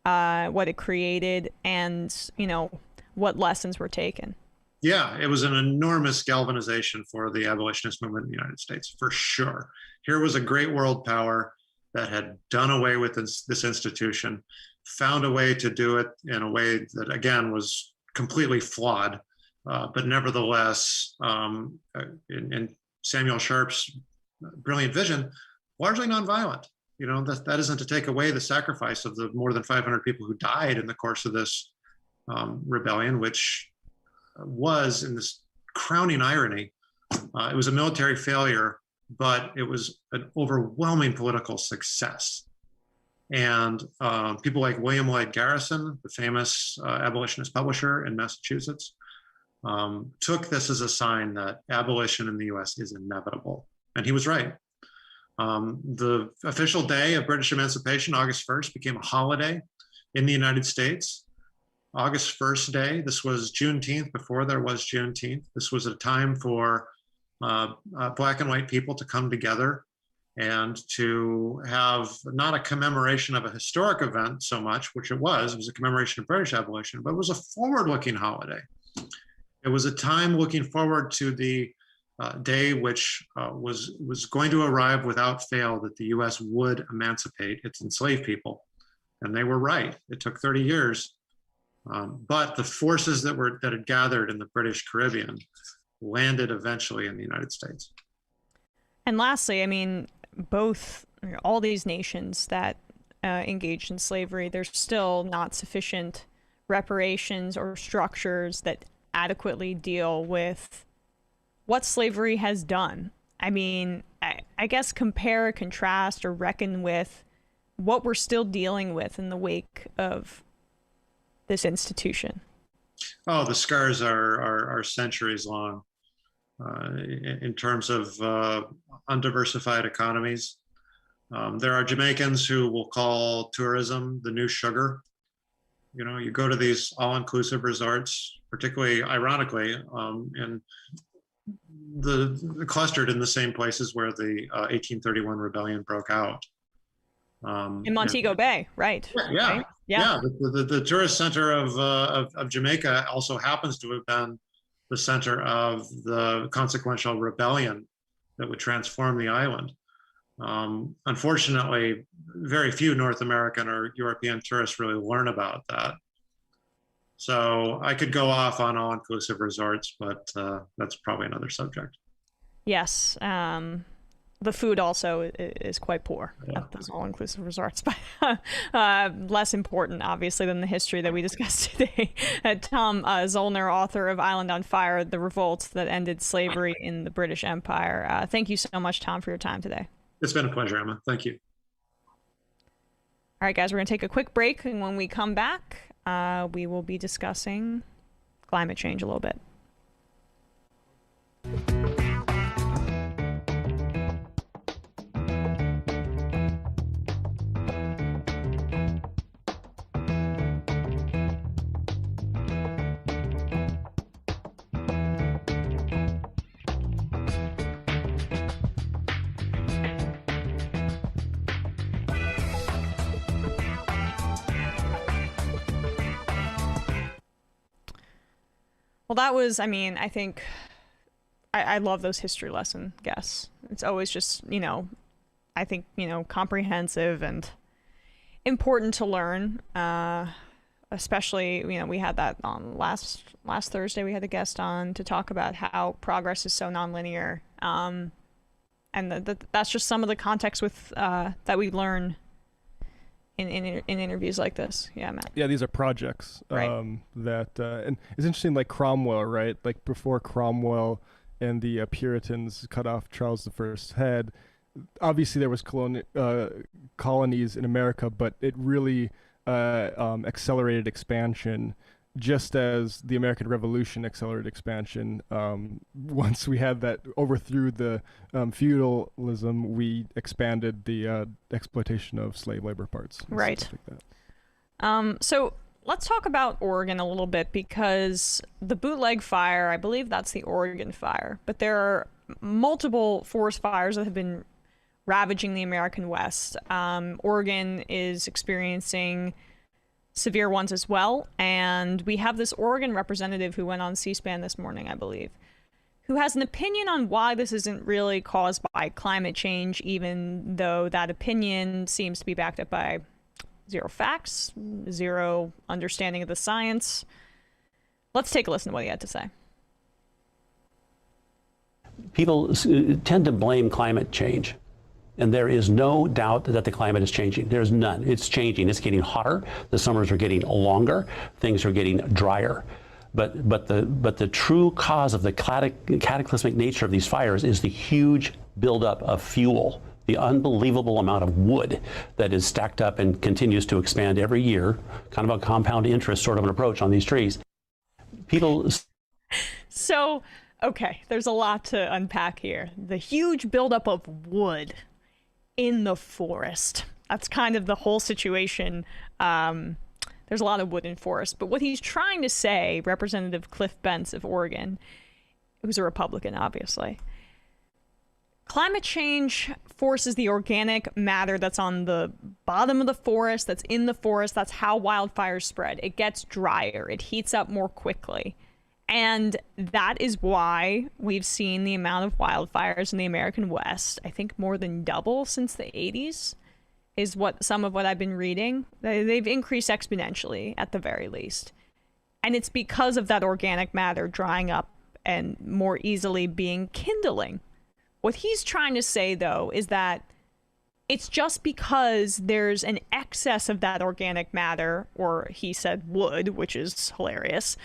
what it created, and, you know, what lessons were taken. Yeah, it was an enormous galvanization for the abolitionist movement in the United States, for sure. Here was a great world power that had done away with this institution, found a way to do it in a way that, again, was completely flawed, but nevertheless, in Samuel Sharpe's brilliant vision, largely nonviolent. You know, that isn't to take away the sacrifice of the more than 500 people who died in the course of this rebellion, which was, in this crowning irony, it was a military failure, but it was an overwhelming political success. And people like William Lloyd Garrison, the famous abolitionist publisher in Massachusetts, took this as a sign that abolition in the US is inevitable. And he was right. The official day of British emancipation, August 1st, became a holiday in the United States. August 1st day, this was Juneteenth, before there was Juneteenth. This was a time for Black and white people to come together and to have not a commemoration of a historic event so much, which it was a commemoration of British abolition, but it was a forward-looking holiday. It was a time looking forward to the day which was going to arrive without fail, that the US would emancipate its enslaved people. And they were right. It took 30 years. But the forces that had gathered in the British Caribbean landed eventually in the United States. And lastly, I mean, all these nations that engaged in slavery, there's still not sufficient reparations or structures that adequately deal with what slavery has done. I mean, I guess compare, contrast, or reckon with what we're still dealing with in the wake of this institution. Oh, the scars are centuries long in terms of undiversified economies. There are Jamaicans who will call tourism the new sugar. You know, you go to these all-inclusive resorts, particularly ironically, and the clustered in the same places where the 1831 rebellion broke out. In Montego Bay, right? Yeah, right? Yeah. The tourist center of Jamaica also happens to have been the center of the consequential rebellion that would transform the island. Unfortunately, very few North American or European tourists really learn about that. So I could go off on all-inclusive resorts, but that's probably another subject. Yes. The food also is quite poor at those all-inclusive resorts, but less important, obviously, than the history that we discussed today. Tom Zoellner, author of Island on Fire, The Revolt That Ended Slavery in the British Empire. Thank you so much, Tom, for your time today. It's been a pleasure, Emma. Thank you. All right, guys, we're going to take a quick break, and when we come back, we will be discussing climate change a little bit. Well, that was, I mean, I think I love those history lesson guests. It's always just, you know, I think, you know, comprehensive and important to learn. Especially, you know, we had that on last Thursday. We had a guest on to talk about how progress is so nonlinear, and that's just some of the context with that we learn in interviews like this. Yeah, Matt. Yeah, these are projects right. And it's interesting, like Cromwell, right? Like before Cromwell and the Puritans cut off Charles I's head, obviously there was colonies in America, but it really accelerated expansion, just as the American Revolution accelerated expansion. Once we had that, overthrew the feudalism, we expanded the exploitation of slave labor parts. Right. Like that. So let's talk about Oregon a little bit, because the bootleg fire, I believe that's the Oregon fire, but there are multiple forest fires that have been ravaging the American West. Oregon is experiencing severe ones as well. And we have this Oregon representative who went on C-SPAN this morning, I believe, who has an opinion on why this isn't really caused by climate change, even though that opinion seems to be backed up by zero facts, zero understanding of the science. Let's take a listen to what he had to say. People tend to blame climate change. And there is no doubt that the climate is changing. There's none. It's changing. It's getting hotter. The summers are getting longer. Things are getting drier. But the true cause of the cataclysmic nature of these fires is the huge buildup of fuel, the unbelievable amount of wood that is stacked up and continues to expand every year, kind of a compound interest sort of an approach on these trees. People. So, okay, there's a lot to unpack here. The huge buildup of wood in the forest. That's kind of the whole situation. There's a lot of wood in forest. But what he's trying to say, Representative Cliff Bentz of Oregon, who's a Republican, obviously, climate change forces the organic matter that's on the bottom of the forest, that's in the forest. That's how wildfires spread. It gets drier. It heats up more quickly. And that is why we've seen the amount of wildfires in the American West, I think more than double since the 80s, is what some of what I've been reading. They've increased exponentially at the very least. And it's because of that organic matter drying up and more easily being kindling. What he's trying to say, though, is that it's just because there's an excess of that organic matter, or he said wood, which is hilarious,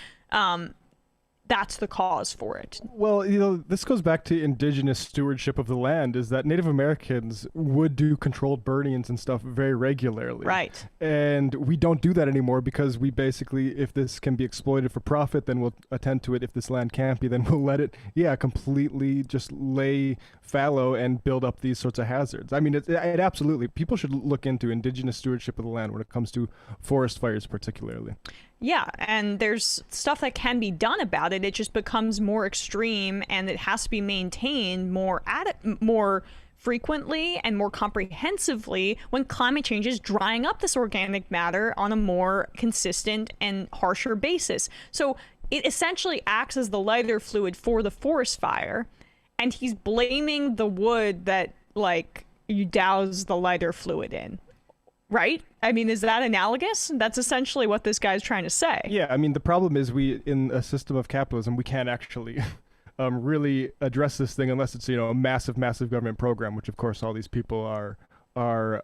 that's the cause for it. Well, this goes back to indigenous stewardship of the land, is that Native Americans would do controlled burnings and stuff very regularly. Right. And we don't do that anymore because we basically, if this can be exploited for profit, then we'll attend to it. If this land can't be, then we'll let it, completely just lay fallow and build up these sorts of hazards. I mean, it absolutely, people should look into indigenous stewardship of the land when it comes to forest fires particularly. Yeah, and there's stuff that can be done about it. It just becomes more extreme, and it has to be maintained more frequently and more comprehensively when climate change is drying up this organic matter on a more consistent and harsher basis. So it essentially acts as the lighter fluid for the forest fire, and he's blaming the wood that, like, you douse the lighter fluid in. Right? I mean, is that analogous? That's essentially what this guy's trying to say. Yeah, I mean, the problem is in a system of capitalism, we can't actually really address this thing unless it's, a massive government program, which of course all these people are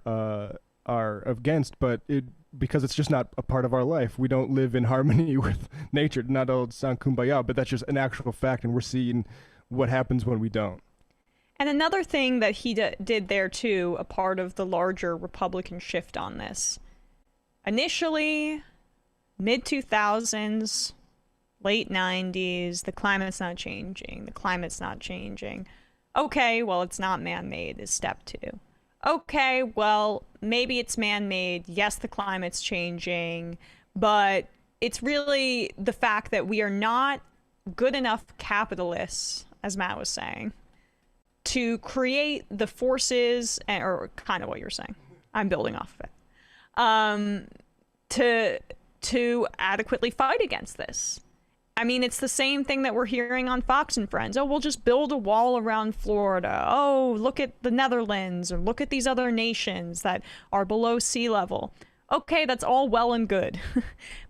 against, but because it's just not a part of our life. We don't live in harmony with nature. Not all sound kumbaya, but that's just an actual fact, and we're seeing what happens when we don't. And another thing that he did there, too, a part of the larger Republican shift on this. Initially, mid-2000s, late 90s, the climate's not changing. The climate's not changing. Okay, well, it's not man-made is step 2. Okay, well, maybe it's man-made. Yes, the climate's changing. But it's really the fact that we are not good enough capitalists, as Matt was saying, to create the forces, or kind of what you're saying, I'm building off of it, to adequately fight against this. I mean, it's the same thing that we're hearing on Fox and Friends. Oh, we'll just build a wall around Florida. Oh, look at the Netherlands, or look at these other nations that are below sea level. Okay, that's all well and good.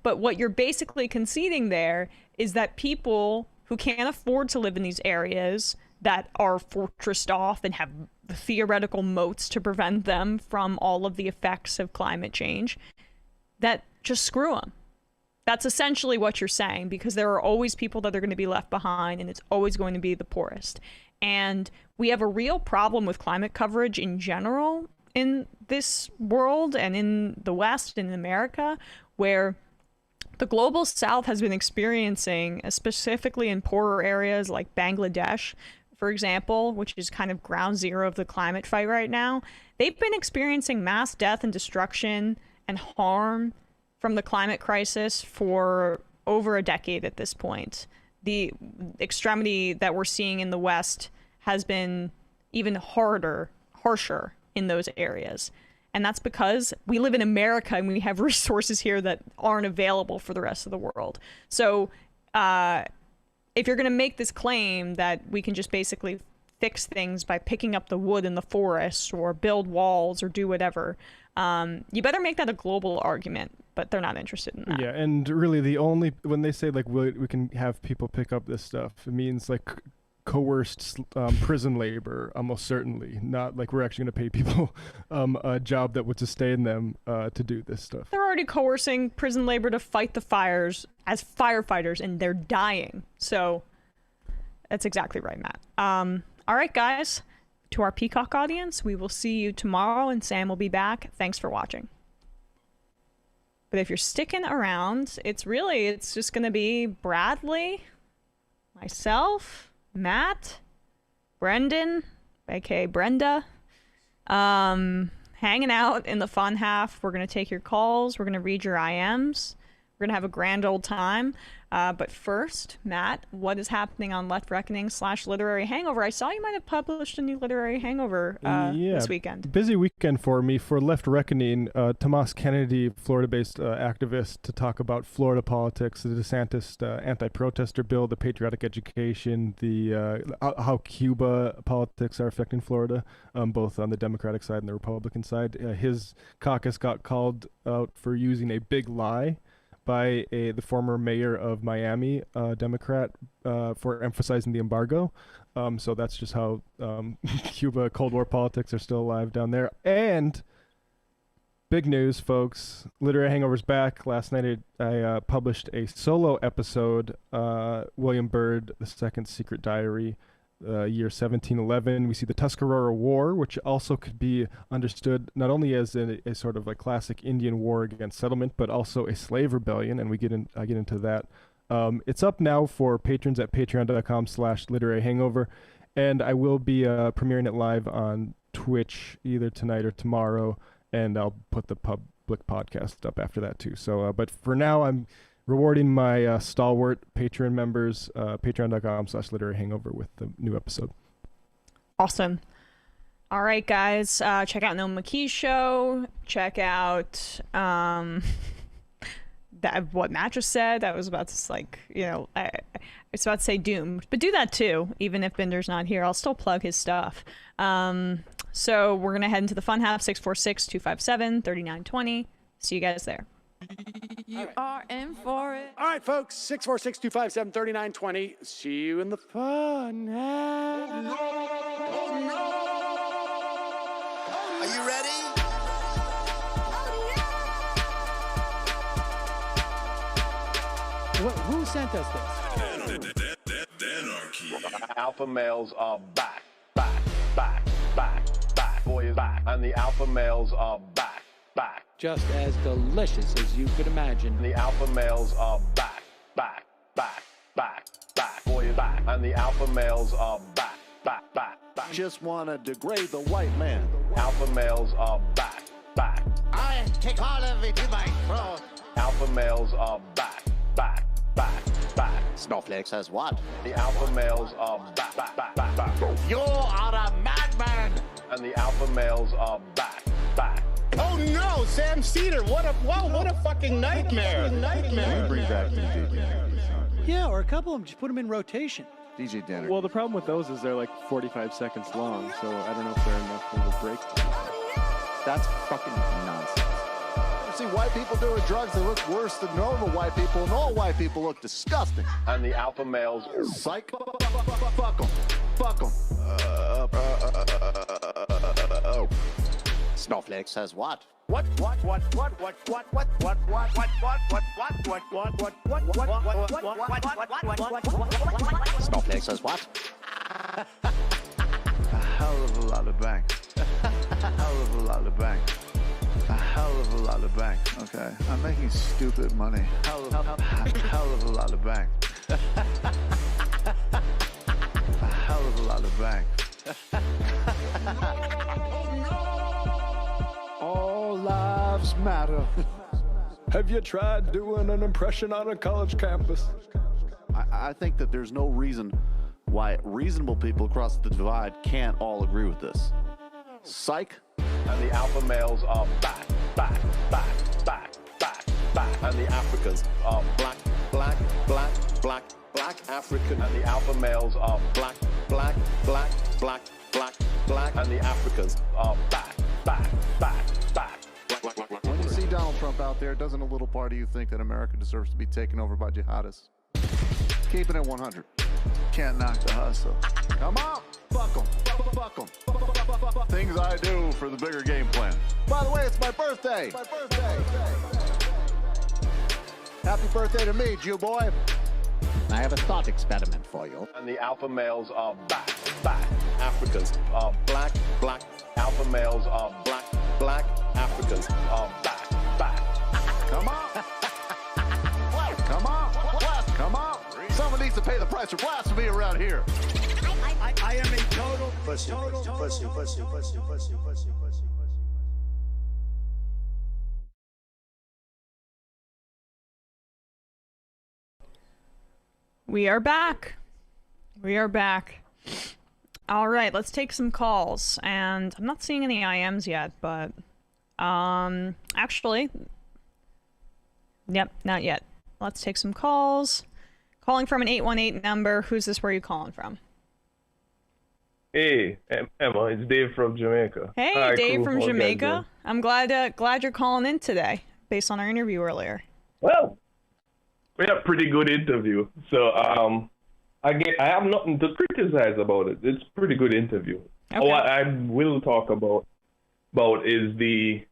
But what you're basically conceding there is that people who can't afford to live in these areas that are fortressed off and have theoretical moats to prevent them from all of the effects of climate change, that just screw them. That's essentially what you're saying, because there are always people that are going to be left behind, and it's always going to be the poorest. And we have a real problem with climate coverage in general in this world and in the West and in America, where the global South has been experiencing, specifically in poorer areas like Bangladesh, for example, which is kind of ground zero of the climate fight right now. They've been experiencing mass death and destruction and harm from the climate crisis for over a decade at this point. The extremity that we're seeing in the West has been even harsher in those areas. And that's because we live in America and we have resources here that aren't available for the rest of the world. So if you're going to make this claim that we can just basically fix things by picking up the wood in the forest or build walls or do whatever, you better make that a global argument, but they're not interested in that. Yeah, and really when they say like we can have people pick up this stuff, it means like coerced prison labor, almost certainly, not like we're actually going to pay people a job that would sustain them to do this stuff. They're already coercing prison labor to fight the fires as firefighters, and they're dying. So that's exactly right, Matt. All right, guys. To our Peacock audience, we will see you tomorrow, and Sam will be back. Thanks for watching. But if you're sticking around, it's just going to be Bradley, myself, Matt, Brendan, aka Brenda, hanging out in the fun half. We're going to take your calls. We're going to read your IMs. We're going to have a grand old time. But first, Matt, what is happening on Left Reckoning / Literary Hangover? I saw you might have published a new Literary Hangover this weekend. Busy weekend for me. For Left Reckoning, Tomas Kennedy, Florida-based activist, to talk about Florida politics, the DeSantis anti-protester bill, the patriotic education, the how Cuba politics are affecting Florida, both on the Democratic side and the Republican side. His caucus got called out for using a big lie by the former mayor of Miami, Democrat, for emphasizing the embargo. So that's just how Cuba Cold War politics are still alive down there. And big news, folks. Literary Hangover's back. Last night I published a solo episode, William Byrd, The Second Secret Diary, year 1711. We see the Tuscarora War, which also could be understood not only as a sort of like classic Indian war against settlement, but also a slave rebellion, and I get into that. It's up now for patrons at patreon.com/literary hangover, and I will be premiering it live on Twitch either tonight or tomorrow, and I'll put the public podcast up after that too. So, but for now, I'm rewarding my stalwart Patreon members, patreon.com/literary hangover with the new episode. Awesome. All right, guys. Check out Noam McKee's show. Check out what Matt just said. I was about to I was about to say Doomed, but do that too. Even if Binder's not here, I'll still plug his stuff. So we're gonna head into the fun half. 646-257-3920. See you guys there. You are in for it. All right, folks, 646-257-3920. See you in the fun. Are you ready? Who sent us this? Alpha males are back. Boy is back. And the alpha males are back. Just as delicious as you could imagine. The alpha males are back. Boy is back. And the alpha males are back. Just wanna degrade the white man. Alpha males are back. I take all of it in my throat. Alpha males are back. Snowflake says what? The alpha males are back. You are a madman. And the alpha males are back. Oh no, Sam Seder! What a fucking nightmare! Bring back the Deacons. Yeah, or a couple of them, just put them in rotation. DJ Denner. Well, the problem with those is they're like 45 seconds long, so I don't know if they're enough of a break. That's fucking nonsense. See white people doing drugs, they look worse than normal white people, and all white people look disgusting. And the alpha males... Psych. Fuck them. Oh. Snowflake says what? Snowflake says what? A hell of a lot of bank. Okay, I'm making stupid money. Hell of a lot of bank. A hell of a lot of bank. All lives matter. Have you tried doing an impression on a college campus? I think that there's no reason why reasonable people across the divide can't all agree with this. Psych. And the alpha males are back, back, back, back, back, back. And the Africans are black, black, black, black, black African. And the alpha males are black, black, black, black, black, black. And the Africans are back, back, back, back. When you see Donald Trump out there, doesn't a little part of you think that America deserves to be taken over by jihadists? Keeping it 100. Can't knock the hustle. Come on, fuck 'em, fuck 'em. Things I do for the bigger game plan. By the way, it's my birthday. Happy birthday to me, Jew boy. I have a thought experiment for you. And the alpha males are back, back. Africans are black, black. Alpha males are black, black. Africans are back, back. Come on. Come on. Come on. Someone needs to pay the price for blasphemy around here. I am a total pussy, pussy, pussy, pussy, pussy, pussy, pussy, pussy. We are back. We are back. All right, let's take some calls. And I'm not seeing any IMs yet, but actually, yep, not yet. Let's take some calls. Calling from an 818 number. Who's this? Where are you calling from? Hey, Emma, it's Dave from Jamaica. Hey, Hi, Dave cool. from How you guys Jamaica. doing? I'm glad you're calling in today, based on our interview earlier. Well, we had a pretty good interview. So I have nothing to criticize about it. It's a pretty good interview. Okay. What I will talk about is the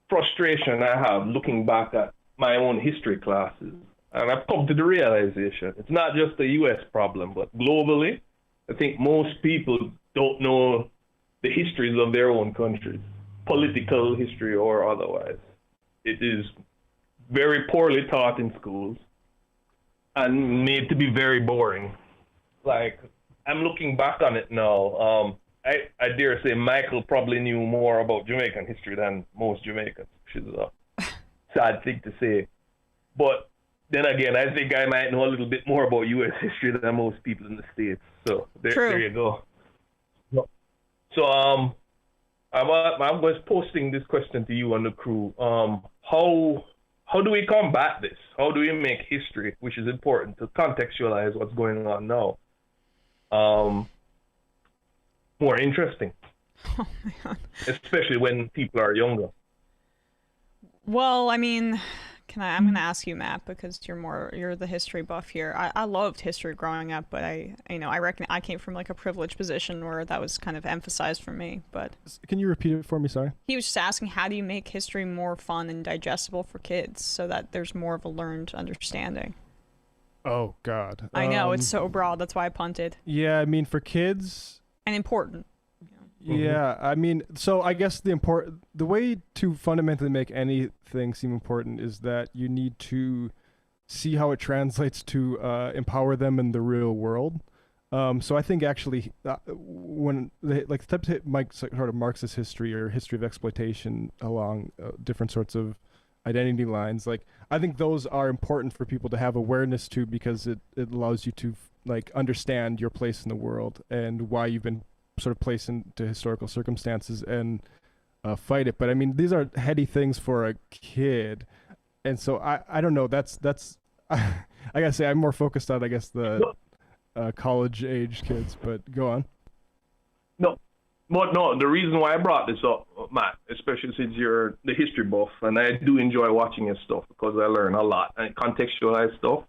frustration I have looking back at my own history classes. And I've come to the realization it's not just a U.S. problem, but globally, I think most people don't know the histories of their own countries, political history or otherwise. It is very poorly taught in schools and made to be very boring. Like, I'm looking back on it now. I dare say Michael probably knew more about Jamaican history than most Jamaicans, which is a sad thing to say. But then again, I think I might know a little bit more about U.S. history than most people in the States. So there you go. So I was posting this question to you and the crew. How do we combat this? How do we make history, which is important to contextualize what's going on now, more interesting? Oh, man. Especially when people are younger. Well, I mean, I'm going to ask you, Matt, because you're the history buff here. I loved history growing up, but I reckon I came from like a privileged position where that was kind of emphasized for me. But Can you repeat it for me? Sorry. he was just asking, how do you make history more fun and digestible for kids so that there's more of a learned understanding? Oh God. I know it's so broad. That's why I punted. Yeah, I mean for kids. And important. Yeah, I mean, so I guess the way to fundamentally make anything seem important is that you need to see how it translates to empower them in the real world. So I think actually when the types hit sort of Marxist history or history of exploitation along different sorts of identity lines, like I think those are important for people to have awareness to, because it allows you to like understand your place in the world and why you've been sort of placed into historical circumstances and fight it. But I mean, these are heady things for a kid, and so I don't know. That's I gotta say I'm more focused on the college age kids. But go on. No, the reason why I brought this up, Matt, especially since you're the history buff, and I do enjoy watching your stuff because I learn a lot and contextualize stuff.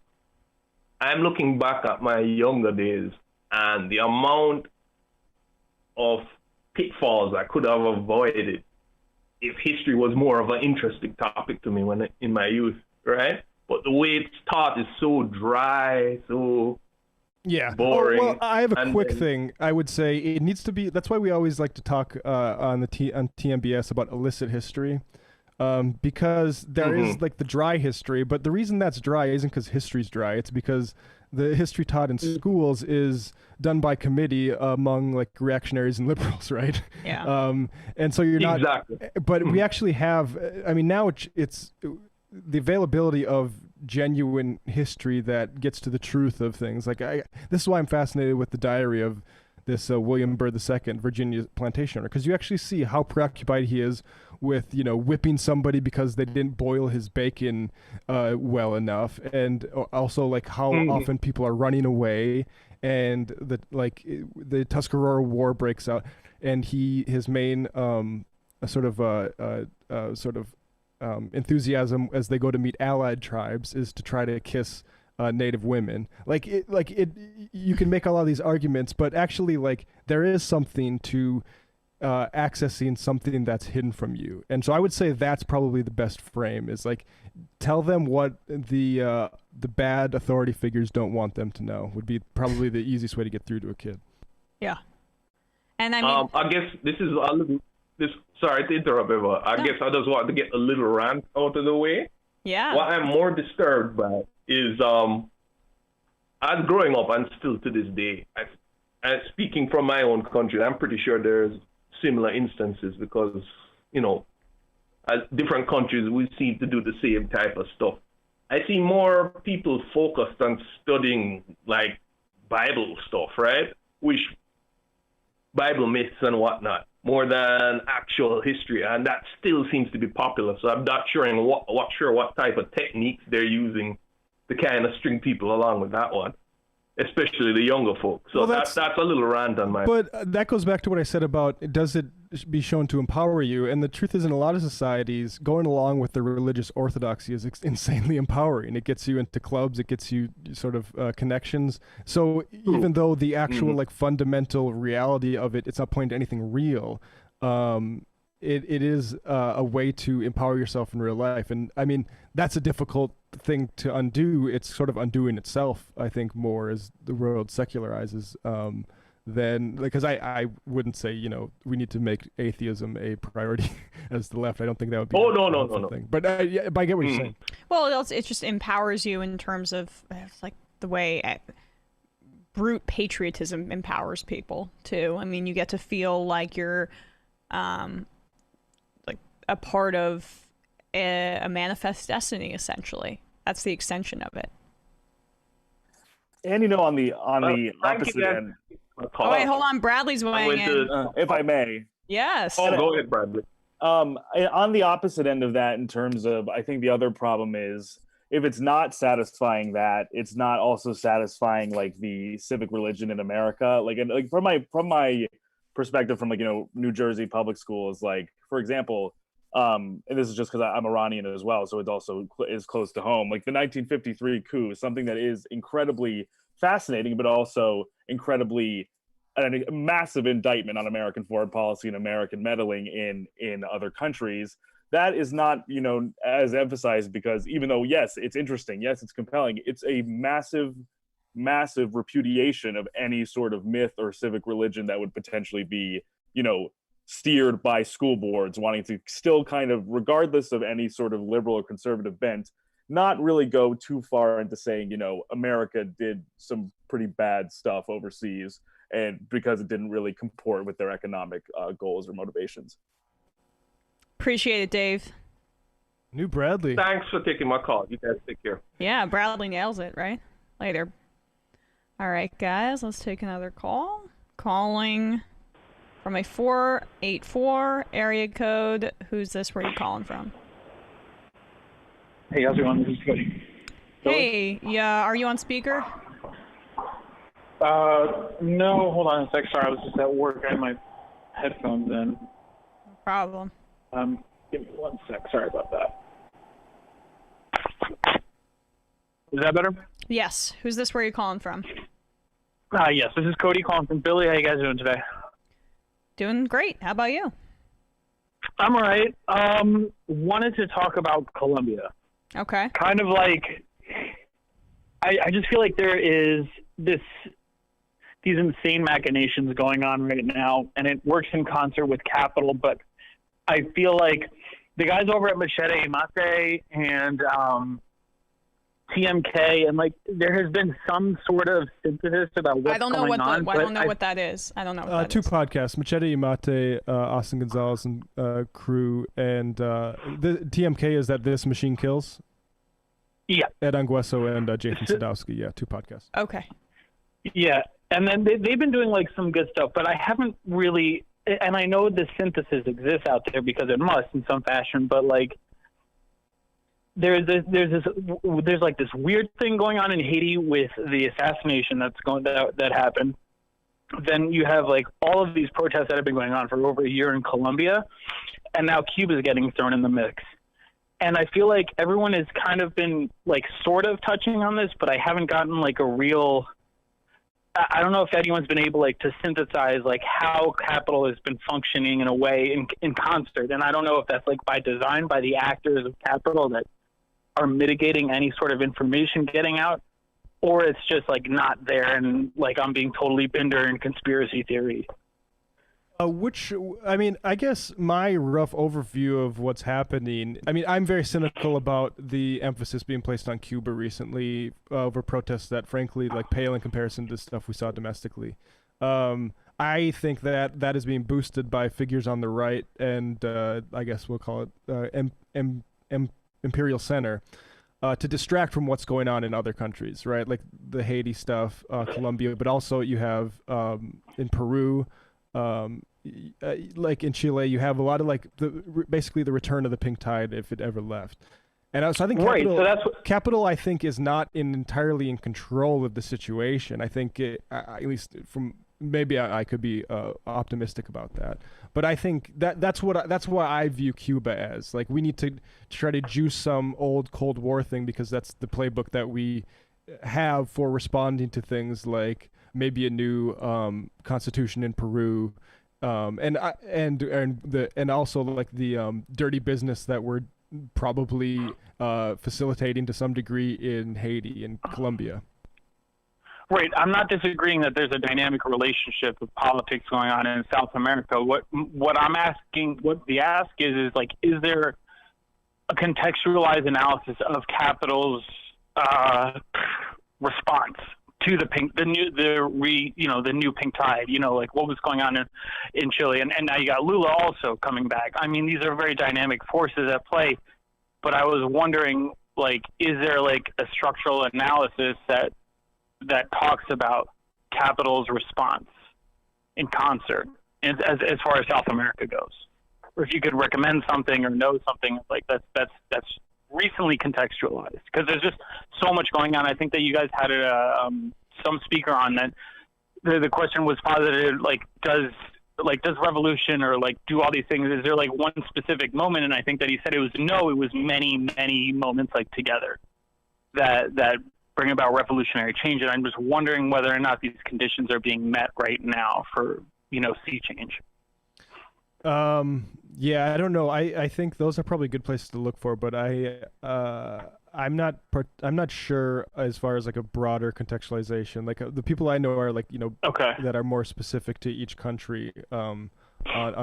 I'm looking back at my younger days and the amount of pitfalls I could have avoided if history was more of an interesting topic to me in my youth, right? But the way it's taught is so dry, so boring. Well, I have a quick thing. I would say it needs to be. That's why we always like to talk on TMBS about illicit history, because there is like the dry history. But the reason that's dry isn't because history's dry. It's because the history taught in schools is done by committee among like reactionaries and liberals, right? Yeah. And so you're not. Exactly. But we actually have. I mean, now it's the availability of genuine history that gets to the truth of things. Like this is why I'm fascinated with the diary of this William Byrd II, Virginia plantation owner, because you actually see how preoccupied he is with, whipping somebody because they didn't boil his bacon well enough, and also like how often people are running away, and the Tuscarora War breaks out, and his main enthusiasm as they go to meet allied tribes is to try to kiss Native women. You can make a lot of these arguments, but actually, there is something to accessing something that's hidden from you. And so I would say that's probably the best frame, is tell them what the bad authority figures don't want them to know, would be probably the easiest way to get through to a kid. Yeah. And I mean, I guess this is a little. Sorry to interrupt, Eva. I guess I just want to get a little rant out of the way. Yeah. What I'm more disturbed by is, as growing up and still to this day, and speaking from my own country, I'm pretty sure there's similar instances because, as different countries, we seem to do the same type of stuff. I see more people focused on studying Bible stuff, right? Which Bible myths and whatnot, more than actual history, and that still seems to be popular. So I'm not sure what type of techniques they're using to kind of string people along with that one, especially the younger folks. So that's a little rant on my. But that goes back to what I said about, does it be shown to empower you? And the truth is, in a lot of societies, going along with the religious orthodoxy is insanely empowering. It gets you into clubs, it gets you sort of connections. So even though the actual fundamental reality of it's not pointing to anything real, it is a way to empower yourself in real life. And I mean, that's a difficult thing to undo. It's sort of undoing itself, I think, more as the world secularizes. Then, because I wouldn't say, we need to make atheism a priority as the left. I don't think that would be no. thing. But I get what you're saying. Well, it just empowers you in terms of the way brute patriotism empowers people too. I mean, you get to feel like you're a part of a manifest destiny, essentially. That's the extension of it. And on the opposite end. Oh, wait, hold on. Bradley's weighing in. If I may. Yes. Oh, go ahead, Bradley. On the opposite end of that, in terms of, I think the other problem is, if it's not satisfying that, it's not also satisfying the civic religion in America. From my perspective, from New Jersey public schools, for example, and this is just because I'm Iranian as well, so it also is close to home. The 1953 coup is something that is incredibly fascinating, but also incredibly a massive indictment on American foreign policy and American meddling in other countries. That is not, as emphasized, because even though, yes, it's interesting, yes, it's compelling, it's a massive repudiation of any sort of myth or civic religion that would potentially be, steered by school boards wanting to still kind of, regardless of any sort of liberal or conservative bent, not really go too far into saying, America did some pretty bad stuff overseas, and because it didn't really comport with their economic goals or motivations. Appreciate it, Dave. New Bradley. Thanks for taking my call. You guys take care. Yeah, Bradley nails it, right? Later. All right, guys, let's take another call. Calling from a 484 area code. Who's this? Where are you calling from? Hey, how's it going? This is Cody. Hey, yeah, are you on speaker? No, hold on a sec. Sorry, I was just at work. I had my headphones in. No problem. Give me 1 sec. Sorry about that. Is that better? Yes. Who's this? Where are you calling from? Yes, this is Cody calling from Philly. How you guys doing today? Doing great. How about you? I'm all right. Wanted to talk about Colombia. Okay. Kind of I just feel like there is these insane machinations going on right now, and it works in concert with capital, but I feel like the guys over at Machete Mate and TMK, and there has been some sort of synthesis about what's going on. I don't know what that is. I don't know what that two is. podcasts, Machete Mate, Austin Gonzalez and crew, and the TMK is that This Machine Kills. Yeah. Ed Angueso and Jason Sadowski. Yeah, two podcasts. Okay. Yeah, And then they've been doing like some good stuff, but I haven't really, and I know the synthesis exists out there because it must in some fashion, but like there's like this weird thing going on in Haiti with the assassination that happened. Then you have like all of these protests that have been going on for over a year in Colombia, and now Cuba is getting thrown in the mix. And I feel like everyone has kind of been like sort of touching on this, but I haven't gotten like a real, I don't know if anyone's been able like to synthesize like how capital has been functioning in a way in concert. And I don't know if that's like by design by the actors of capital that are mitigating any sort of information getting out, or it's just like not there and like I'm being totally Binder in conspiracy theory. I guess my rough overview of what's happening, I'm very cynical about the emphasis being placed on Cuba recently over protests that frankly like pale in comparison to stuff we saw domestically. I think that is being boosted by figures on the right and I guess we'll call it Imperial Center to distract from what's going on in other countries, right? Like the Haiti stuff, Colombia, but also you have in Peru, like in Chile, you have a lot of like basically the return of the pink tide if it ever left. And so I think capital, I think, is not entirely in control of the situation. I think at least from maybe I could be optimistic about that, but I think that's what I view Cuba as. Like we need to try to juice some old Cold War thing because that's the playbook that we have for responding to things like maybe a new constitution in Peru, and also like the dirty business that we're probably facilitating to some degree in Haiti and Colombia. Right. I'm not disagreeing that there's a dynamic relationship of politics going on in South America. What I'm asking, what the ask is like, is there a contextualized analysis of capital's response to the new pink tide? You know, like what was going on in Chile, and now you got Lula also coming back. I mean, these are very dynamic forces at play. But I was wondering, like, is there like a structural analysis that talks about capital's response in concert as far as South America goes, or if you could recommend something or know something like that's recently contextualized, because there's just so much going on. I think that you guys had some speaker on that. The question was posited, like does revolution or like do all these things? Is there like one specific moment? And I think that he said it was many moments like together that bring about revolutionary change. And I'm just wondering whether or not these conditions are being met right now for, sea change. Yeah, I don't know. I think those are probably good places to look for, but I'm not sure as far as like a broader contextualization. Like the people I know are like, that are more specific to each country, on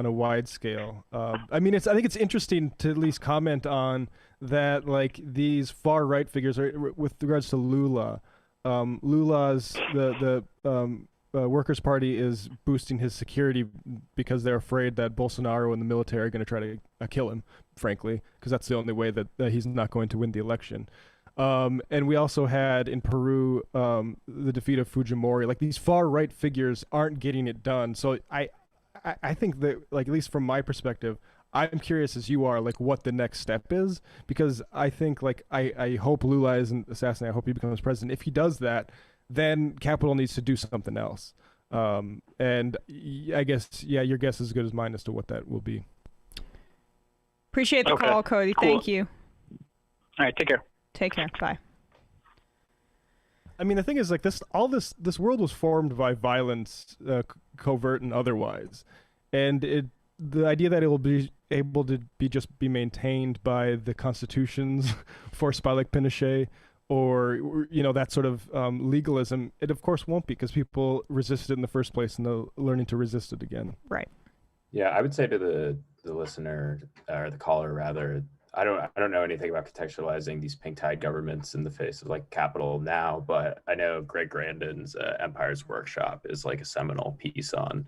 a wide scale. I think it's interesting to at least comment on that, like these far right figures are, with regards to Lula. Lula's the Workers' Party is boosting his security because they're afraid that Bolsonaro and the military are going to try to kill him, frankly, because that's the only way that he's not going to win the election. And we also had in Peru the defeat of Fujimori. Like these far right figures aren't getting it done. So I think that, like, at least from my perspective, I'm curious as you are, like, what the next step is, because I think, like, I hope Lula isn't assassinated. I hope he becomes president. If he does that, then capital needs to do something else. And I guess, yeah, your guess is as good as mine as to what that will be. Appreciate the call, Cody. Cool. Thank you. All right, take care. Take care. Bye. I mean, the thing is, like, this world was formed by violence, covert and otherwise, and the idea that it will be able to be maintained by the constitutions forced by like Pinochet, or that sort of legalism, it of course won't be, because people resisted in the first place and they're learning to resist it again. Right. Yeah, I would say to the listener, or the caller rather, I don't know anything about contextualizing these pink tide governments in the face of like capital now, but I know Greg Grandin's Empire's Workshop is like a seminal piece on,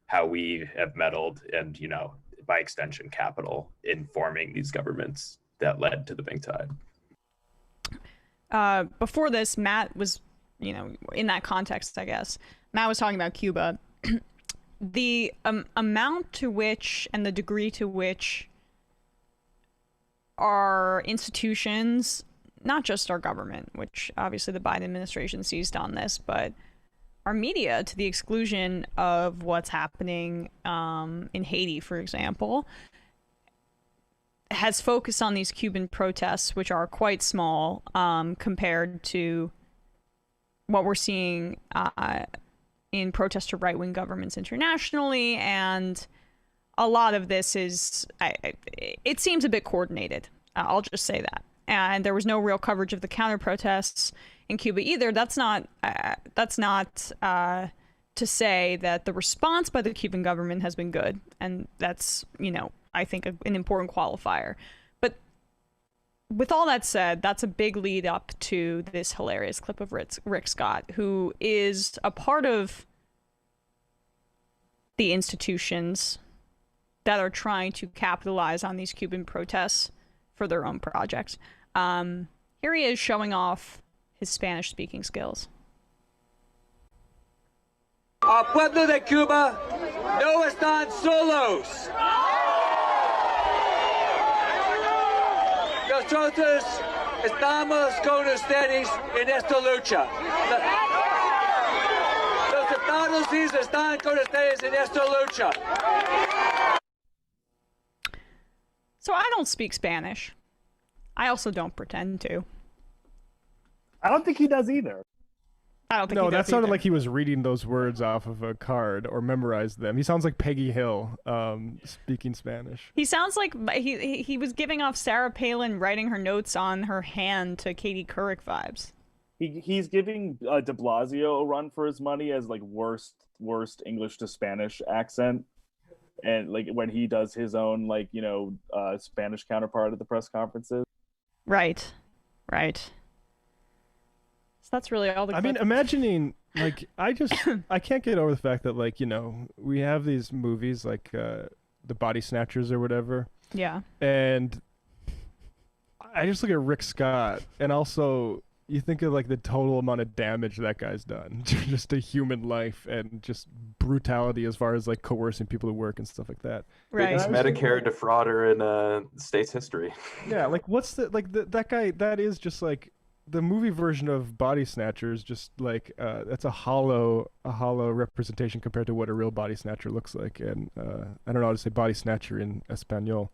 how we have meddled and, by extension, capital in forming these governments that led to the pink tide. Before this, Matt was in that context, I guess. Matt was talking about Cuba. The amount to which and the degree to which our institutions, not just our government, which obviously the Biden administration seized on this, but our media, to the exclusion of what's happening in Haiti, for example, has focused on these Cuban protests, which are quite small compared to what we're seeing in protests to right-wing governments internationally. And a lot of this is, it seems a bit coordinated. I'll just say that. And there was no real coverage of the counter-protests in Cuba either. That's not to say that the response by the Cuban government has been good. And that's, I think an important qualifier. But with all that said, that's a big lead up to this hilarious clip of Rick Scott, who is a part of the institutions that are trying to capitalize on these Cuban protests for their own projects. Here he is showing off his Spanish-speaking skills. Al pueblo de Cuba no están solos. Nosotros estamos con ustedes en esta lucha. Los Estados Unidos están con ustedes en esta lucha. So I don't speak Spanish. I also don't pretend to. I don't think he does either. I don't think No, he does that sounded either. like he was reading those words off of a card or memorized them. He sounds like Peggy Hill speaking Spanish. He sounds like he was giving off Sarah Palin writing her notes on her hand to Katie Couric vibes. He's giving de Blasio a run for his money as like worst English to Spanish accent. And like when he does his own Spanish counterpart at the press conferences. Right. So that's really all the. I mean, imagining I can't get over the fact that we have these movies like the Body Snatchers or whatever. Yeah. And I just look at Rick Scott, and also you think of the total amount of damage that guy's done to just a human life and just brutality as far as coercing people to work and stuff like that. Right. Biggest Medicare defrauder in the state's history. Yeah, what's that guy? That is just the movie version of Body Snatchers. Just that's a hollow representation compared to what a real body snatcher looks like. And I don't know how to say body snatcher in Espanol.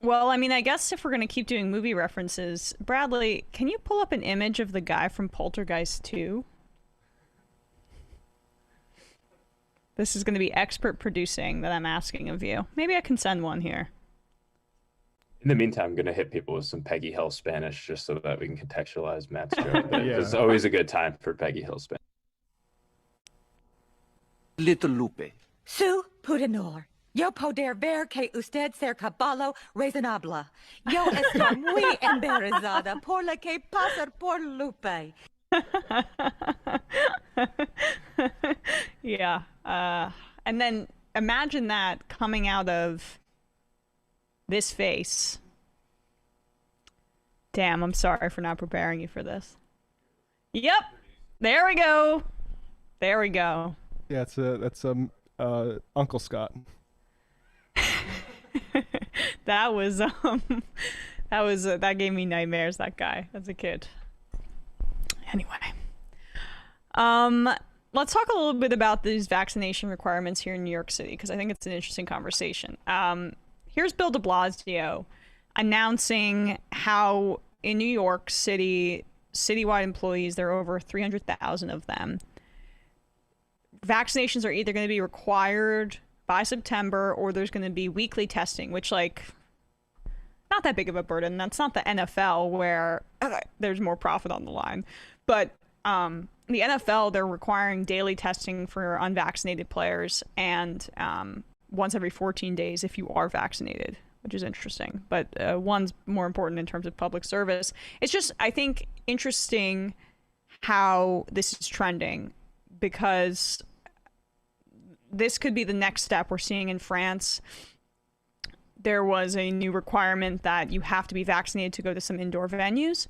Well, I mean, I guess if we're going to keep doing movie references, Bradley, can you pull up an image of the guy from Poltergeist 2? This is going to be expert producing that I'm asking of you. Maybe I can send one here. In the meantime, I'm going to hit people with some Peggy Hill Spanish just so that we can contextualize Matt's joke. Yeah. It's always a good time for Peggy Hill Spanish. Little Lupe. Su Pudenor. Yo poder ver que usted ser caballo razonable. Yo estoy muy embarazada por lo que pasa por Lupe. Yeah. And then imagine that coming out of this face. Damn, I'm sorry for not preparing you for this. Yep. There we go. Yeah, that's Uncle Scott. That gave me nightmares, that guy as a kid. Anyway, let's talk a little bit about these vaccination requirements here in New York City, because I think it's an interesting conversation. Here's Bill de Blasio announcing how in New York City, citywide employees, there are over 300,000 of them. Vaccinations are either going to be required by September, or there's going to be weekly testing, which not that big of a burden. That's not the NFL where there's more profit on the line. But the NFL, they're requiring daily testing for unvaccinated players and once every 14 days if you are vaccinated, which is interesting. But one's more important in terms of public service. It's just, I think, interesting how this is trending, because this could be the next step. We're seeing in France, there was a new requirement that you have to be vaccinated to go to some indoor venues.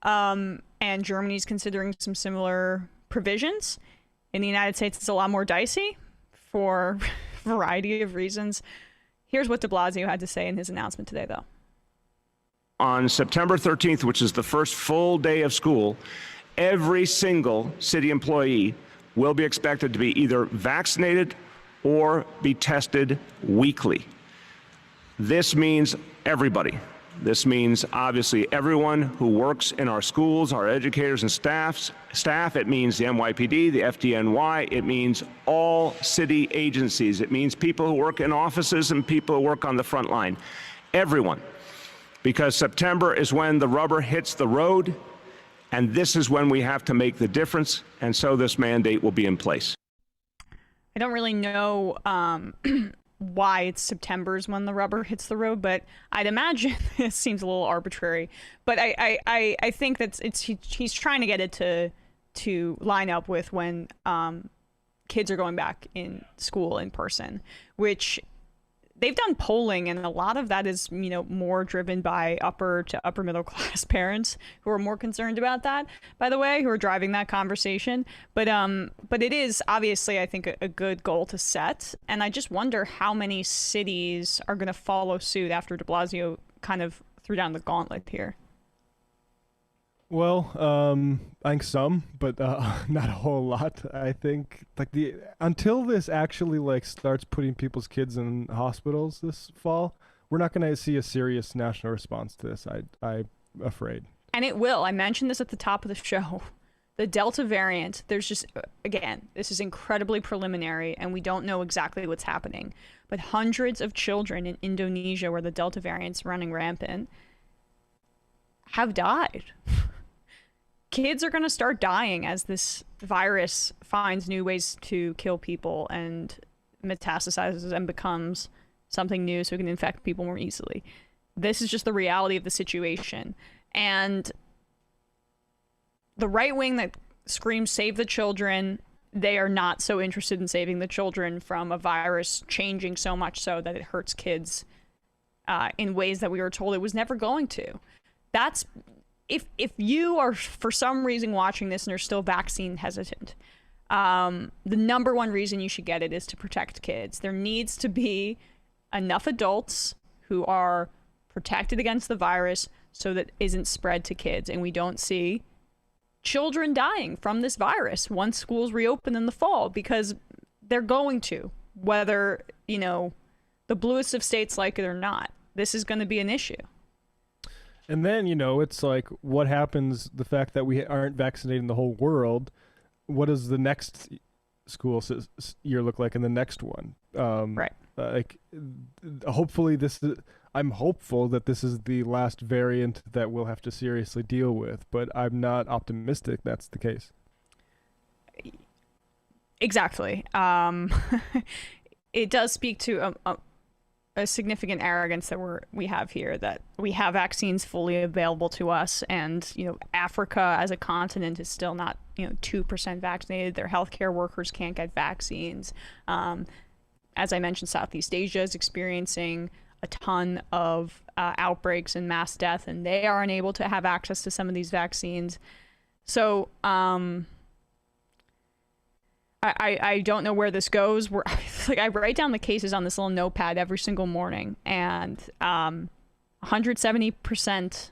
And Germany's considering some similar provisions. In the United States, it's a lot more dicey for a variety of reasons. Here's what de Blasio had to say in his announcement today, though. On September 13th, which is the first full day of school, every single city employee will be expected to be either vaccinated or be tested weekly. This means everybody. This means obviously everyone who works in our schools, our educators and staff. It means the NYPD, the FDNY. It means all city agencies. It means people who work in offices and people who work on the front line. Everyone. Because September is when the rubber hits the road, and this is when we have to make the difference, and so this mandate will be in place. I don't really know why it's September's when the rubber hits the road, but I'd imagine it seems a little arbitrary. But I think that he's trying to get it to line up with when kids are going back in school in person, which they've done polling, and a lot of that is, more driven by upper to upper middle class parents who are more concerned about that, by the way, who are driving that conversation. But it is obviously, I think, a good goal to set. And I just wonder how many cities are going to follow suit after de Blasio kind of threw down the gauntlet here. Well, I think some, but not a whole lot. I think until this actually starts putting people's kids in hospitals this fall, we're not going to see a serious national response to this. I'm afraid. And it will. I mentioned this at the top of the show. The Delta variant. There's just, again, this is incredibly preliminary, and we don't know exactly what's happening. But hundreds of children in Indonesia, where the Delta variant's running rampant, have died. Kids are going to start dying as this virus finds new ways to kill people and metastasizes and becomes something new so it can infect people more easily. This is just the reality of the situation. And the right wing that screams save the children, they are not so interested in saving the children from a virus changing so much so that it hurts kids in ways that we were told it was never going to. That's if you are for some reason watching this and are still vaccine hesitant, the number one reason you should get it is to protect kids. There needs to be enough adults who are protected against the virus so that it isn't spread to kids, and we don't see children dying from this virus once schools reopen in the fall, because they're going to, whether the bluest of states like it or not. This is going to be an issue. And then, it's like, what happens, the fact that we aren't vaccinating the whole world, what does the next school year look like in the next one? Right. Hopefully I'm hopeful that this is the last variant that we'll have to seriously deal with, but I'm not optimistic that's the case. Exactly. It does speak to a significant arrogance that we have here, that we have vaccines fully available to us, and Africa as a continent is still not 2% vaccinated. Their healthcare workers can't get vaccines. As I mentioned, Southeast Asia is experiencing a ton of outbreaks and mass death, and they are unable to have access to some of these vaccines. So I don't know where this goes. I write down the cases on this little notepad every single morning, and 170%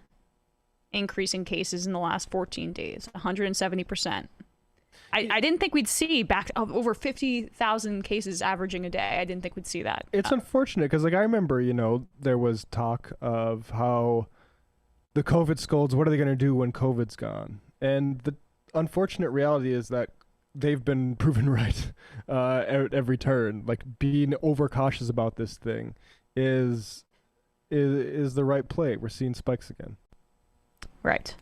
increase in cases in the last 14 days. 170%. I didn't think we'd see back over 50,000 cases averaging a day. I didn't think we'd see that. It's unfortunate because, I remember, there was talk of how the COVID scolds, what are they going to do when COVID's gone? And the unfortunate reality is that they've been proven right at every turn. Being overcautious about this thing is the right play. We're seeing spikes again. Right.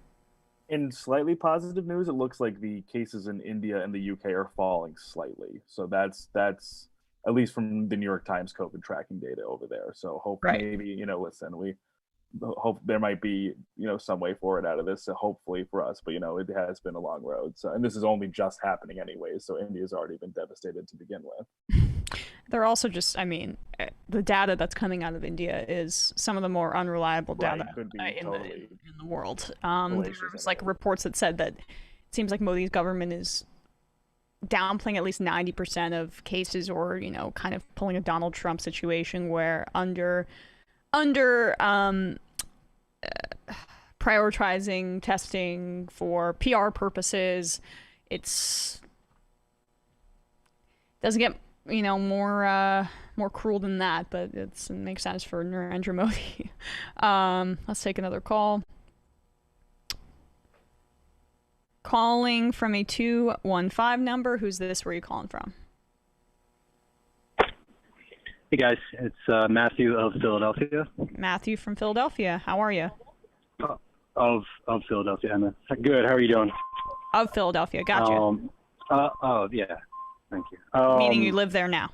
In slightly positive news, it looks like the cases in India and the UK are falling slightly. So that's at least from the New York Times COVID tracking data over there. So hopefully, maybe, listen, we hope there might be, some way forward out of this, hopefully for us, but, it has been a long road. So, and this is only just happening anyway. So India's already been devastated to begin with. They're also just, the data that's coming out of India is some of the more unreliable data in the world. There was reports that said that it seems like Modi's government is downplaying at least 90% of cases, or kind of pulling a Donald Trump situation where under prioritizing testing for PR purposes, it doesn't get more cruel than that, but it makes sense for Narendra Modi. Let's take another call. Calling from a 215 number. Who's this? Where are you calling from? Hey guys, it's Matthew of Philadelphia. Matthew from Philadelphia. How are you? Of Philadelphia, Emma. Good. How are you doing? Of Philadelphia. Gotcha. Oh yeah. Thank you. Meaning you live there now.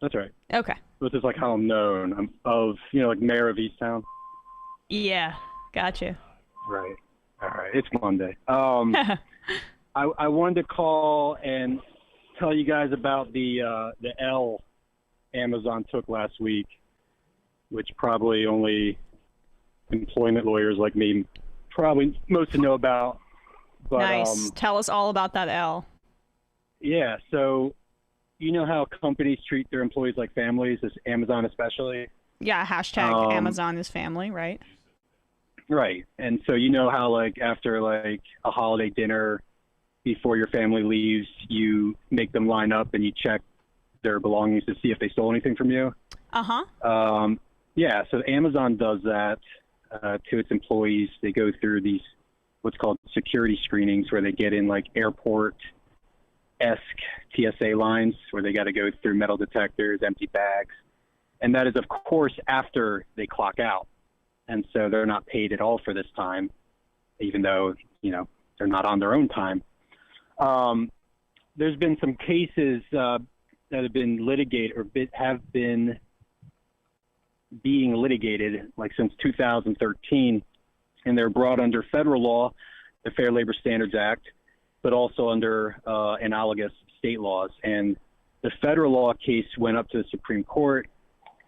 That's right. Okay. This is like how I'm known. I'm of like mayor of Easttown. Yeah. Gotcha. Right. All right. It's Monday. I wanted to call and tell you guys about the L Amazon took last week, which probably only employment lawyers like me probably most to know about. But, nice. Tell us all about that L. Yeah. So, you know how companies treat their employees like families, as Amazon especially? Yeah. Hashtag Amazon is family, right? Right. And so you know how like after like a holiday dinner before your family leaves, you make them line up and you check their belongings to see if they stole anything from you? Uh-huh. Yeah, so Amazon does that to its employees. They go through these what's called security screenings where they get in like airport-esque TSA lines where they got to go through metal detectors, empty bags. And that is, of course, after they clock out. And so they're not paid at all for this time, even though, they're not on their own time. There's been some cases that have been litigated or have been being litigated like since 2013, and they're brought under federal law, the Fair Labor Standards Act, but also under analogous state laws. And the federal law case went up to the Supreme Court,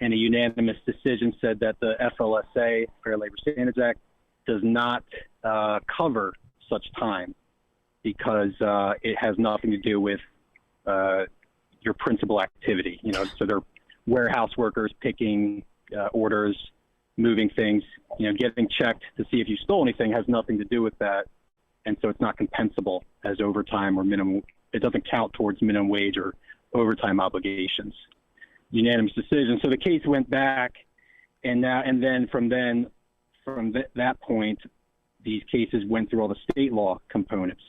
and a unanimous decision said that the FLSA, Fair Labor Standards Act, does not cover such time because it has nothing to do with your principal activity. So they're warehouse workers picking orders, moving things, getting checked to see if you stole anything has nothing to do with that. And so it's not compensable as overtime or minimum. It doesn't count towards minimum wage or overtime obligations. Unanimous decision. So the case went back, and then from that point, these cases went through all the state law components.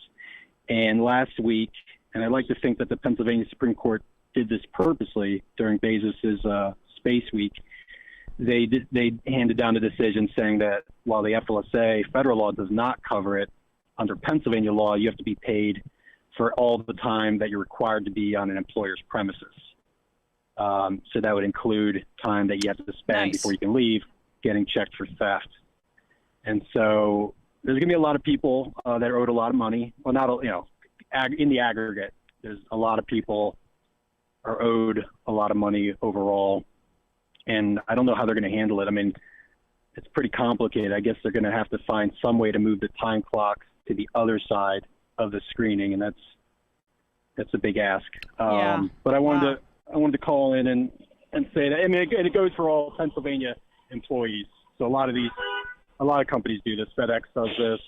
And last week, and I'd like to think that the Pennsylvania Supreme Court did this purposely during Bezos's Space Week. They handed down a decision saying that while the FLSA federal law does not cover it, under Pennsylvania law, you have to be paid for all the time that you're required to be on an employer's premises. So that would include time that you have to spend before you can leave, getting checked for theft. And so there's going to be a lot of people that are owed a lot of money. Well, not, in the aggregate, there's a lot of people are owed a lot of money overall. And I don't know how they're going to handle it. I mean, it's pretty complicated. I guess they're going to have to find some way to move the time clocks to the other side of the screening, and that's a big ask. But I wanted to call in and say that. I mean, it goes for all Pennsylvania employees. So a lot of companies do this. FedEx does this,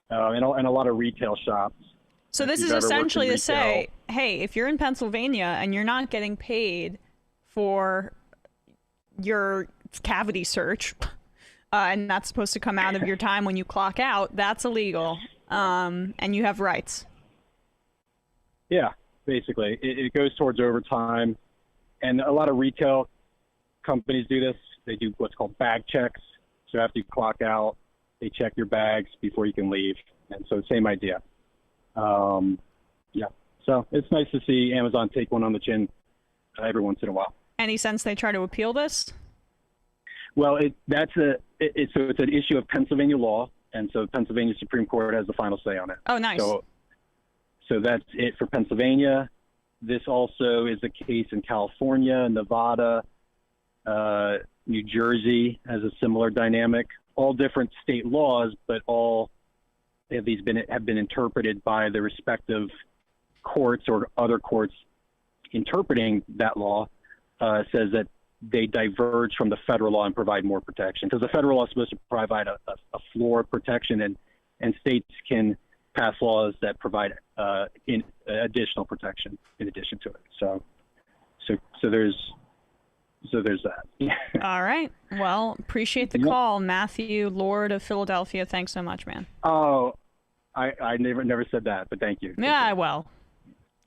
and a lot of retail shops. So this is essentially to say, hey, if you're in Pennsylvania and you're not getting paid for your cavity search, and that's supposed to come out of your time when you clock out, that's illegal, and you have rights. Yeah, basically. It goes towards overtime, and a lot of retail companies do this. They do what's called bag checks. So after you clock out, they check your bags before you can leave. And so same idea. Yeah. So it's nice to see Amazon take one on the chin every once in a while. Any sense they try to appeal this? Well, it's an issue of Pennsylvania law, and so Pennsylvania Supreme Court has the final say on it. Oh, nice. So that's it for Pennsylvania. This also is the case in California, Nevada, New Jersey has a similar dynamic. All different state laws, but all have been interpreted by the respective courts or other courts interpreting that law, says that they diverge from the federal law and provide more protection, because the federal law is supposed to provide a floor protection, and states can pass laws that provide additional protection in addition to it. So there's that. All right. Well, appreciate the call, Matthew Lord of Philadelphia. Thanks so much, man. Oh, I never said that, but thank you. Yeah, well,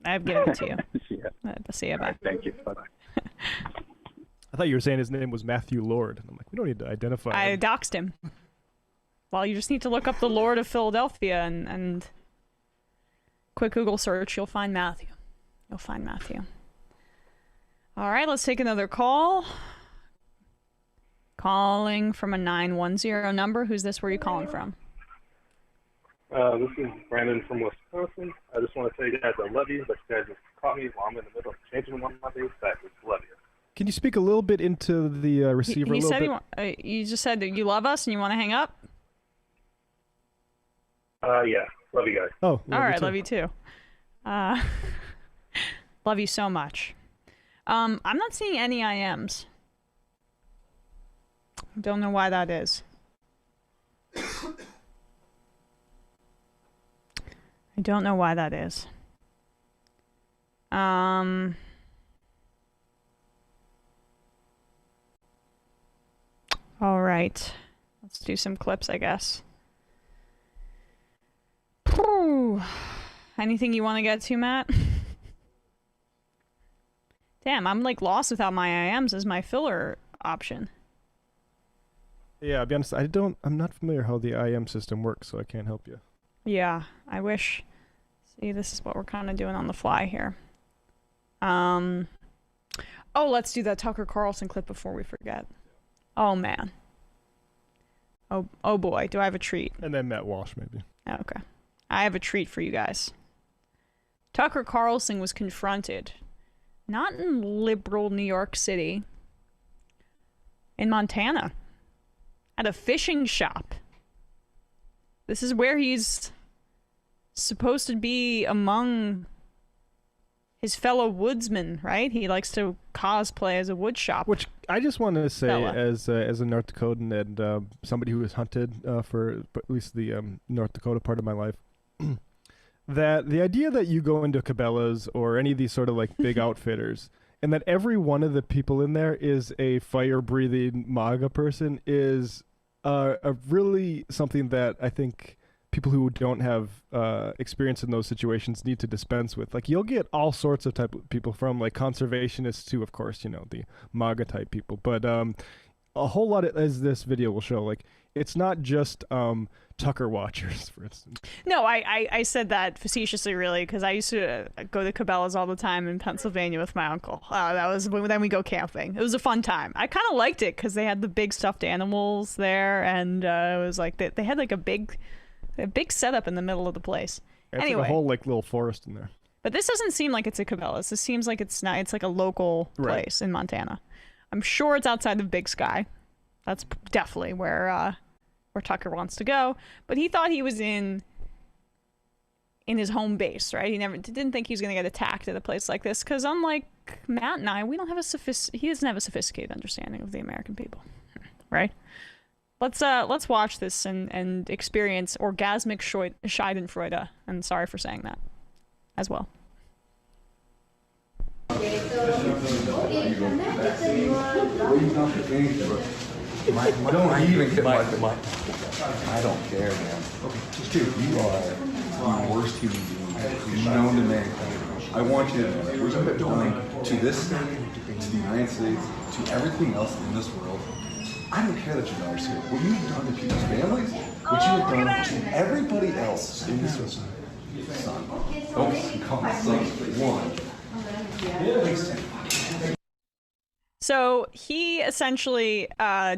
I've given it to you. See ya. See ya. Bye. Right, thank you. Bye-bye. I thought you were saying his name was Matthew Lord. And I'm like, we don't need to identify I him. doxed him. Well, you just need to look up the Lord of Philadelphia and quick Google search. You'll find Matthew. All right, let's take another call. Calling from a 910 number. Who's this? Where are you calling from? This is Brandon from Wisconsin. I just want to tell you guys I love you, but you guys just caught me while I'm in the middle of changing one of my days back. Just love you. Can you speak a little bit into the receiver He a little said bit? you just said that you love us and you want to hang up? Yeah, love you guys. Oh, all right, love you too. Love you so much. I'm not seeing any IMs. Don't know why that is. I don't know why that is. All right. Let's do some clips, I guess. Whew. Anything you want to get to, Matt? Damn, I'm like lost without my IMs as my filler option. Yeah, I'll be honest, I'm not familiar how the IM system works, so I can't help you. Yeah, I wish. See, this is what we're kind of doing on the fly here. Oh, let's do that Tucker Carlson clip before we forget. Oh, man. Oh boy, do I have a treat. And then Matt Walsh, maybe. Okay. I have a treat for you guys. Tucker Carlson was confronted, not in liberal New York City, in Montana, at a fishing shop. This is where he's supposed to be among his fellow woodsmen, right? He likes to cosplay as a wood shop. Which I just want to say, fella. as a North Dakotan and somebody who has hunted for at least the North Dakota part of my life, that the idea that you go into Cabela's or any of these sort of like big outfitters, and that every one of the people in there is a fire-breathing MAGA person is a really something that I think people who don't have experience in those situations need to dispense with. Like, you'll get all sorts of type of people, from like conservationists to, of course, you know, the MAGA type people. But a whole lot of, as this video will show, like, it's not just Tucker watchers, for instance. No, I said that facetiously, really, because I used to go to Cabela's all the time in Pennsylvania with my uncle. That was then we go camping. It was a fun time. I kind of liked it because they had the big stuffed animals there, and it was like they had like a big setup in the middle of the place. It's anyway, like a whole like little forest in there. but this doesn't seem like it's a Cabela's. This seems like it's not. It's like a local place in Montana. I'm sure it's outside of Big Sky. That's definitely where Tucker wants to go. But he thought he was in his home base, right? He didn't think he was going to get attacked at a place like this, because unlike Matt and I, we don't have he doesn't have a sophisticated understanding of the American people, right? Let's watch this and experience orgasmic Schadenfreude, and sorry for saying that as well. Don't even get my I don't care, man. Okay, dude, you are the worst human being known to mankind. I want you to know what you have done to this state, to the United States, to everything else in this world. I don't care that your daughter's here. What you've done to people's families, what you have done to everybody else in this society. Son, don't call me son. One. So he essentially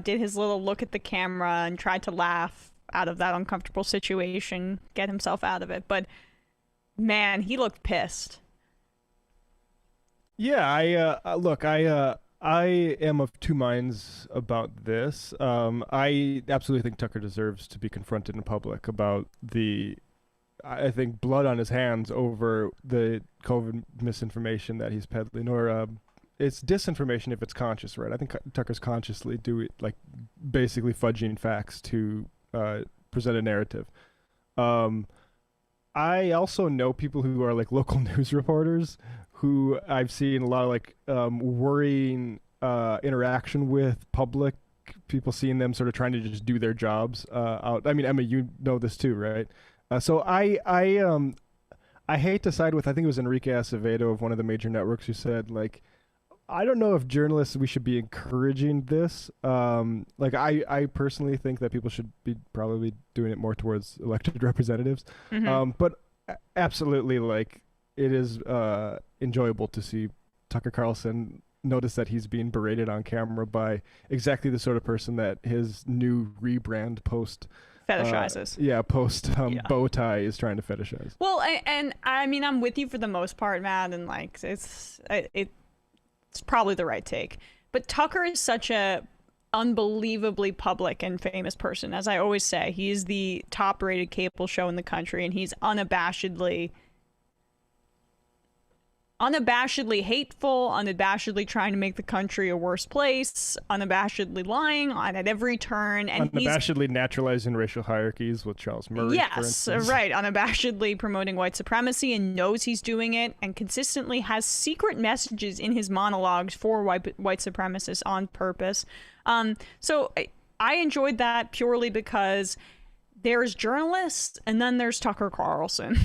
did his little look at the camera and tried to laugh out of that uncomfortable situation, get himself out of it. But man, he looked pissed. Yeah, I am of two minds about this. I absolutely think Tucker deserves to be confronted in public about I think, blood on his hands over the COVID misinformation that he's peddling, or it's disinformation if it's conscious, right? I think Tucker's consciously basically fudging facts to present a narrative. I also know people who are like local news reporters who I've seen a lot of worrying interaction with public people, seeing them sort of trying to just do their jobs out. I mean, Emma, you know this too, right? So I hate to side with, I think it was Enrique Acevedo of one of the major networks who said, like, I don't know if journalists, we should be encouraging this. I personally think that people should be probably doing it more towards elected representatives. But absolutely, like, it is enjoyable to see Tucker Carlson notice that he's being berated on camera by exactly the sort of person that his new rebrand post fetishizes. Post bow tie is trying to fetishize. Well, and I mean, I'm with you for the most part, Matt, and like it's probably the right take. But Tucker is such a unbelievably public and famous person. As I always say, he is the top-rated cable show in the country, and he's unabashedly hateful, unabashedly trying to make the country a worse place, unabashedly lying at every turn, and unabashedly naturalizing racial hierarchies with Charles Murray. Yes, right. Unabashedly promoting white supremacy and knows he's doing it, and consistently has secret messages in his monologues for white supremacists on purpose. So I enjoyed that purely because there's journalists and then there's Tucker Carlson.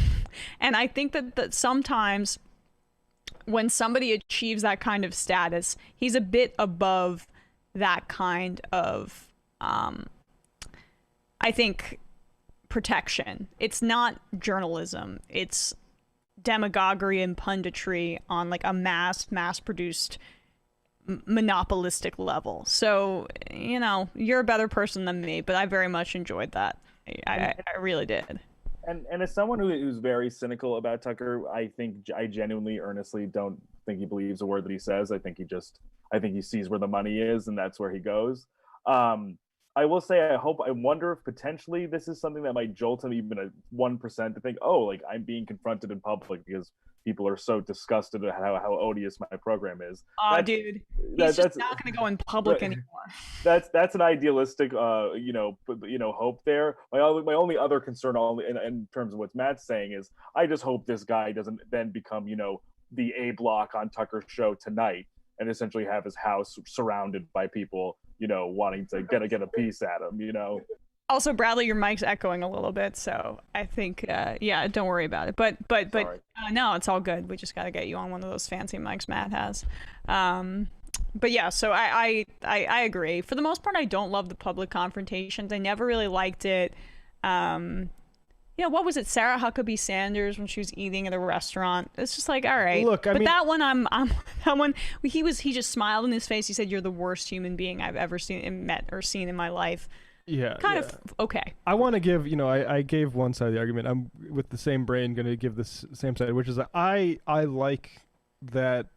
And I think that sometimes when somebody achieves that kind of status, he's a bit above that kind of, I think, protection. It's not journalism. It's demagoguery and punditry on like a mass-produced monopolistic level. So, you know, you're a better person than me, but I very much enjoyed that. I really did. And as someone who's very cynical about Tucker, I think I genuinely, earnestly don't think he believes a word that he says. I think he sees where the money is, and that's where he goes. I will say, I wonder if potentially this is something that might jolt him even at 1% to think, oh, like I'm being confronted in public because people are so disgusted at how odious my program is. Dude, he's just not going to go in public anymore. That's an idealistic, hope there. My only other concern, in terms of what Matt's saying, is I just hope this guy doesn't then become, the A block on Tucker's show tonight and essentially have his house surrounded by people, wanting to get a piece at him, Also, Bradley, your mic's echoing a little bit, so I think, don't worry about it. But no, it's all good. We just got to get you on one of those fancy mics Matt has. But yeah, so I agree. For the most part, I don't love the public confrontations. I never really liked it. What was it? Sarah Huckabee Sanders when she was eating at a restaurant. It's just like, all right. Look, I mean, that one, that one. He just smiled in his face. He said, "You're the worst human being I've ever met or seen in my life." Yeah. Kind of okay. I want to give, I gave one side of the argument. I'm with the same brain going to give this same side, which is that I like that.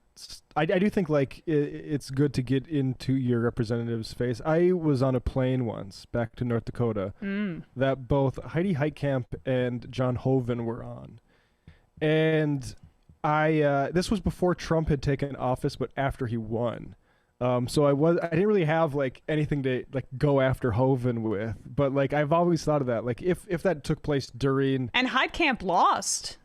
I do think like it's good to get into your representative's face. I was on a plane once back to North Dakota that both Heidi Heitkamp and John Hoeven were on. And this was before Trump had taken office, but after he won. So I didn't really have like anything to like go after Hoeven with, but like I've always thought of that, like if that took place during, and Heitkamp lost,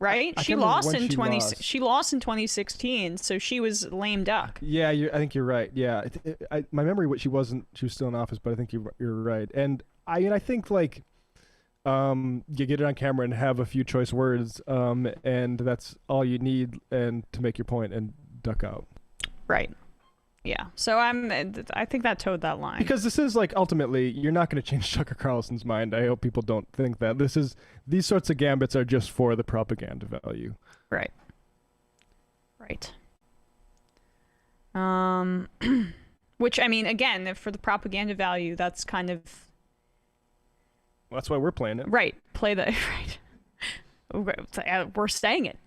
right? She lost in 2016, so she was lame duck. Yeah, I think you're right. Yeah, my memory, she was still in office, but I think you're right. And I think like you get it on camera and have a few choice words, and that's all you need, and to make your point and duck out. Right. Yeah, so I think that towed that line. Because this is like, ultimately, you're not going to change Tucker Carlson's mind. I hope people don't think that. These sorts of gambits are just for the propaganda value. Right. Which, I mean, again, for the propaganda value, that's kind of... Well, that's why we're playing it. Right. Play the... Right. We're saying it.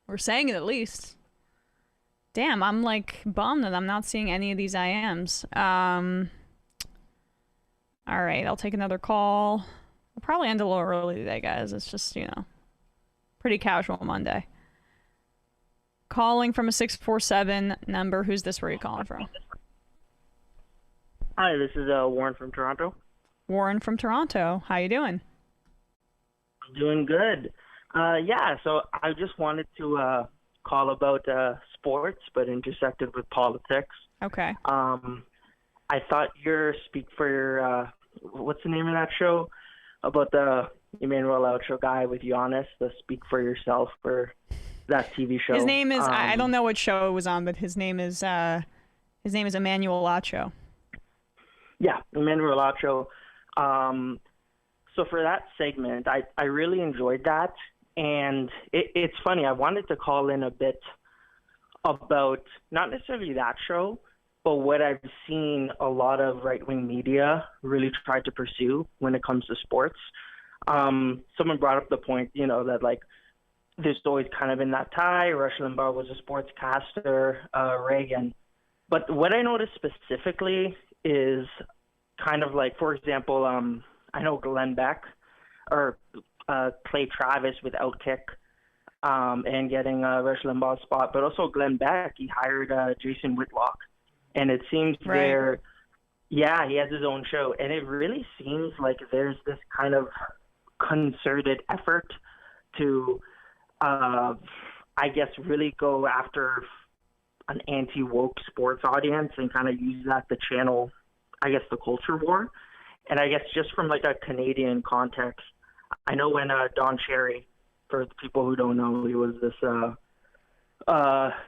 We're saying it at least. Damn, I'm like bummed that I'm not seeing any of these IMs. All right, I'll take another call. I'll probably end a little early today, guys. It's just, you know, pretty casual Monday. Calling from a 647 number. Who's this? Where are you calling from? Hi, this is Warren from Toronto. Warren from Toronto. How you doing? I'm doing good. Yeah, so I just wanted to call about sports, but intersected with politics. Okay. I thought your Speak for Your, what's the name of that show? About the Emmanuel Outro guy with Giannis, the Speak for Yourself, for that TV show. His name is, I don't know what show it was on, but his name is Emmanuel Acho. Yeah, Emmanuel Acho. So for that segment, I really enjoyed that. And it's funny, I wanted to call in a bit about not necessarily that show, but what I've seen a lot of right-wing media really try to pursue when it comes to sports. Someone brought up the point, you know, that like there's always kind of been that tie. Rush Limbaugh was a sportscaster, Reagan. But what I noticed specifically is kind of like, for example, I know Glenn Beck or Clay Travis with Outkick and getting Rush Limbaugh's spot, but also Glenn Beck, he hired Jason Whitlock. And it seems there, yeah, he has his own show. And it really seems like there's this kind of concerted effort to, I guess, really go after an anti-woke sports audience and kind of use that to channel, I guess, the culture war. And I guess just from like a Canadian context, I know when Don Cherry, for the people who don't know, he was this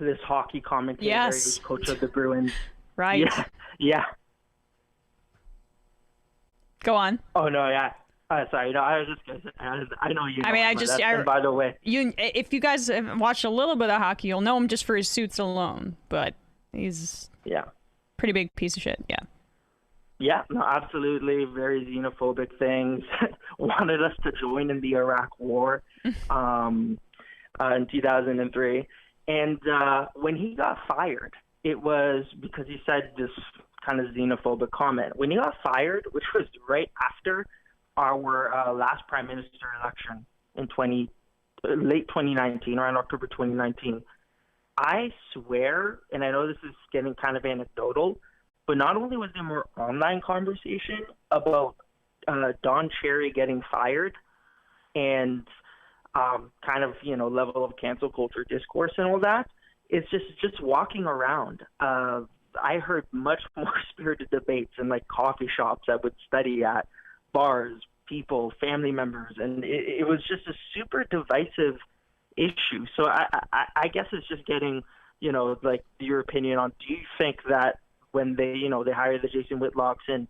this hockey commentator. Yes. He was coach of the Bruins. Right. Yeah. Yeah. Go on. Oh no, yeah. Sorry, no, I was just gonna say, I know you. I mean, and by the way, if you guys have watched a little bit of hockey, you'll know him just for his suits alone. But he's pretty big piece of shit. Yeah. Yeah, no, absolutely. Very xenophobic things. Wanted us to join in the Iraq War in 2003. And when he got fired, it was because he said this kind of xenophobic comment. When he got fired, which was right after our last prime minister election in late 2019, around October 2019, I swear, and I know this is getting kind of anecdotal, but not only was there more online conversation about Don Cherry getting fired and kind of, you know, level of cancel culture discourse and all that, it's just walking around. I heard much more spirited debates in like coffee shops I would study at, bars, people, family members, and it was just a super divisive issue. So I guess it's just getting, you know, like your opinion on, do you think that when they, you know, they hired the Jason Whitlocks and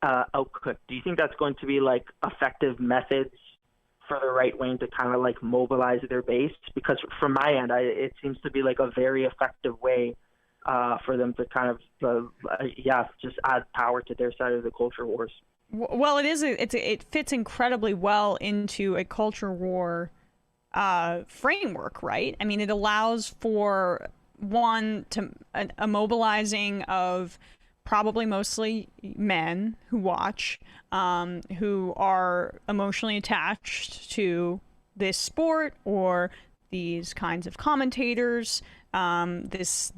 Outkick, do you think that's going to be like effective methods for the right wing to kind of like mobilize their base? Because from my end, it seems to be like a very effective way for them to kind of, just add power to their side of the culture wars. Well, it fits incredibly well into a culture war framework, right? I mean, it allows for a mobilizing of probably mostly men who watch, who are emotionally attached to this sport or these kinds of commentators, this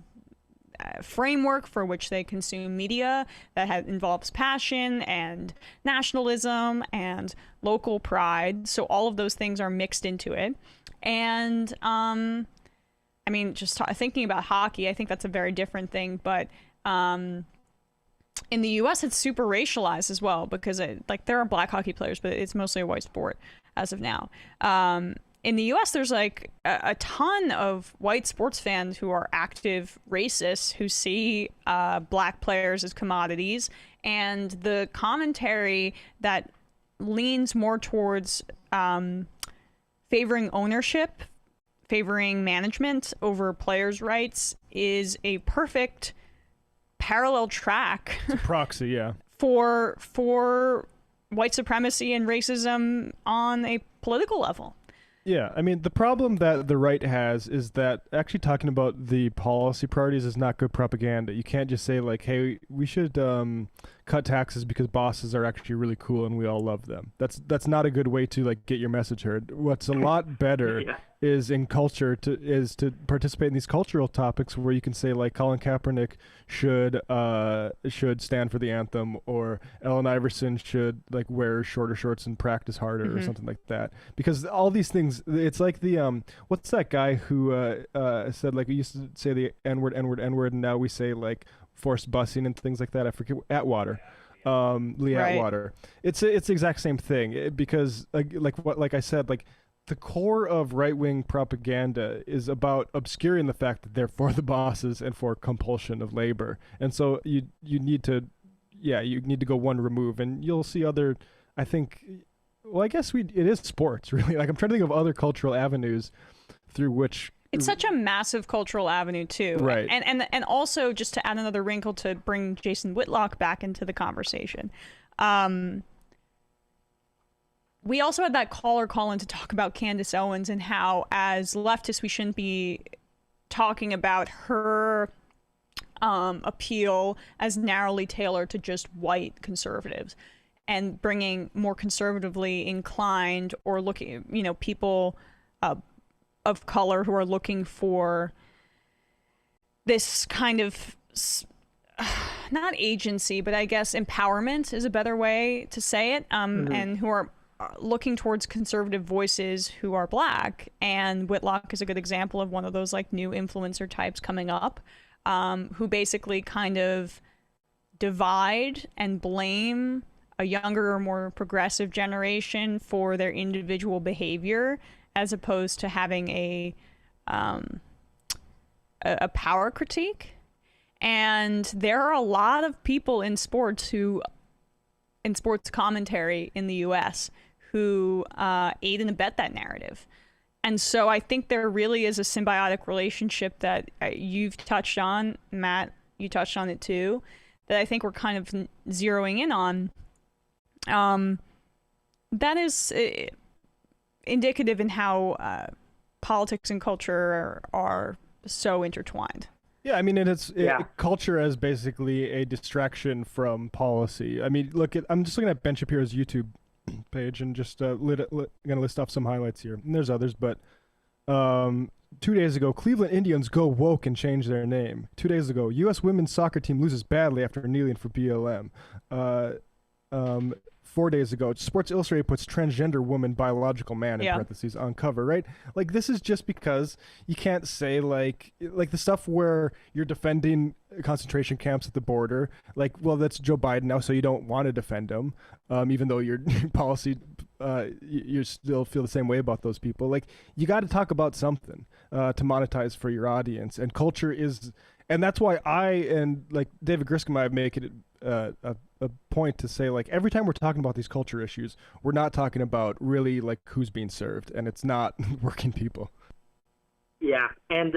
framework for which they consume media that involves passion and nationalism and local pride. So all of those things are mixed into it. And I mean, just thinking about hockey, I think that's a very different thing. But in the U.S., it's super racialized as well because there are black hockey players, but it's mostly a white sport as of now. In the U.S., there's like a ton of white sports fans who are active racists who see black players as commodities, and the commentary that leans more towards favoring ownership, favoring management over players' rights is a perfect parallel track. It's a proxy, yeah. for white supremacy and racism on a political level. Yeah, I mean, the problem that the right has is that actually talking about the policy priorities is not good propaganda. You can't just say, like, hey, we should cut taxes because bosses are actually really cool and we all love them. That's not a good way to, like, get your message heard. What's a lot better is in culture to participate in these cultural topics where you can say, like, Colin Kaepernick should stand for the anthem, or Allen Iverson should, like, wear shorter shorts and practice harder or something like that. Because all these things, it's like the what's that guy who said, like, we used to say the N-word, and now we say, like, forced busing and things like that. I forget, Atwater. Lee Atwater. It's the exact same thing, because like I said, like, the core of right-wing propaganda is about obscuring the fact that they're for the bosses and for compulsion of labor. And so you need to go one remove, and you'll see other, I think, well, I guess it is sports, really. Like, I'm trying to think of other cultural avenues through which... It's such a massive cultural avenue, too. Right. And also, just to add another wrinkle to bring Jason Whitlock back into the conversation, we also had that caller call in to talk about Candace Owens and how, as leftists, we shouldn't be talking about her appeal as narrowly tailored to just white conservatives, and bringing more conservatively inclined or looking, people of color who are looking for this kind of, not agency, but I guess empowerment is a better way to say it, and who are looking towards conservative voices who are black. And Whitlock is a good example of one of those, like, new influencer types coming up, who basically kind of divide and blame a younger or more progressive generation for their individual behavior, as opposed to having a power critique. And there are a lot of people in sports commentary in the US who aid and abet that narrative. And so I think there really is a symbiotic relationship that you've touched on, Matt, you touched on it too, that I think we're kind of zeroing in on. That is indicative in how politics and culture are so intertwined. Yeah, I mean, culture as basically a distraction from policy. I mean, I'm just looking at Ben Shapiro's YouTube page and just going to list off some highlights here. And there's others, but 2 days ago, Cleveland Indians go woke and change their name. 2 days ago, U.S. women's soccer team loses badly after kneeling for BLM. 4 days ago, Sports Illustrated puts transgender woman biological man in parentheses on cover, right? Like, this is just because you can't say, like the stuff where you're defending concentration camps at the border, like, well, that's Joe Biden now, so you don't want to defend him, even though your policy, you still feel the same way about those people. Like, you got to talk about something to monetize for your audience, and culture is, and that's why I and, like, David Griscom, I make it a point to say, like, every time we're talking about these culture issues, we're not talking about really, like, who's being served, and it's not working people. Yeah, and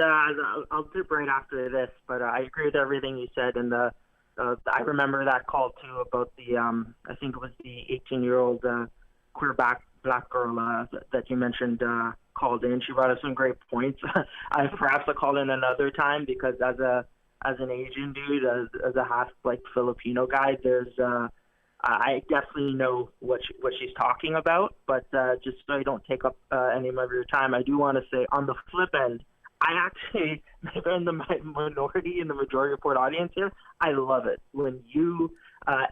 I'll dip right after this, but I agree with everything you said, and I remember that call too about the I think it was the 18-year-old queer black girl that you mentioned called in. She brought up some great points. Perhaps I'll call in another time, because as an Asian dude, as a half, like, Filipino guy, there's I definitely know what she's talking about. But just so I don't take up any more of your time, I do want to say, on the flip end, I actually, maybe in the minority in the majority report audience here, I love it when you,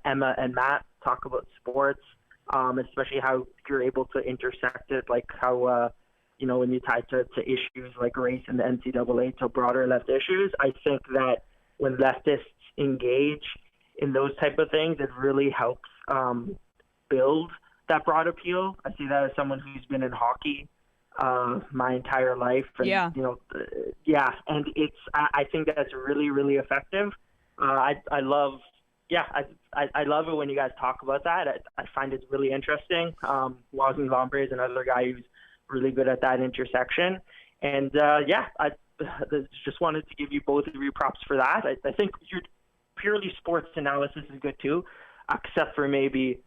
Emma and Matt, talk about sports, especially how you're able to intersect it, like how when you tie to issues like race and the NCAA to broader left issues. I think that when leftists engage in those type of things, it really helps build that broad appeal. I see that as someone who's been in hockey my entire life. And, and I think that's really, really effective. I love it when you guys talk about that. I find it really interesting. Wazin Lombre is another guy who's really good at that intersection. And I just wanted to give you both of you props for that. I think your purely sports analysis is good too, except for maybe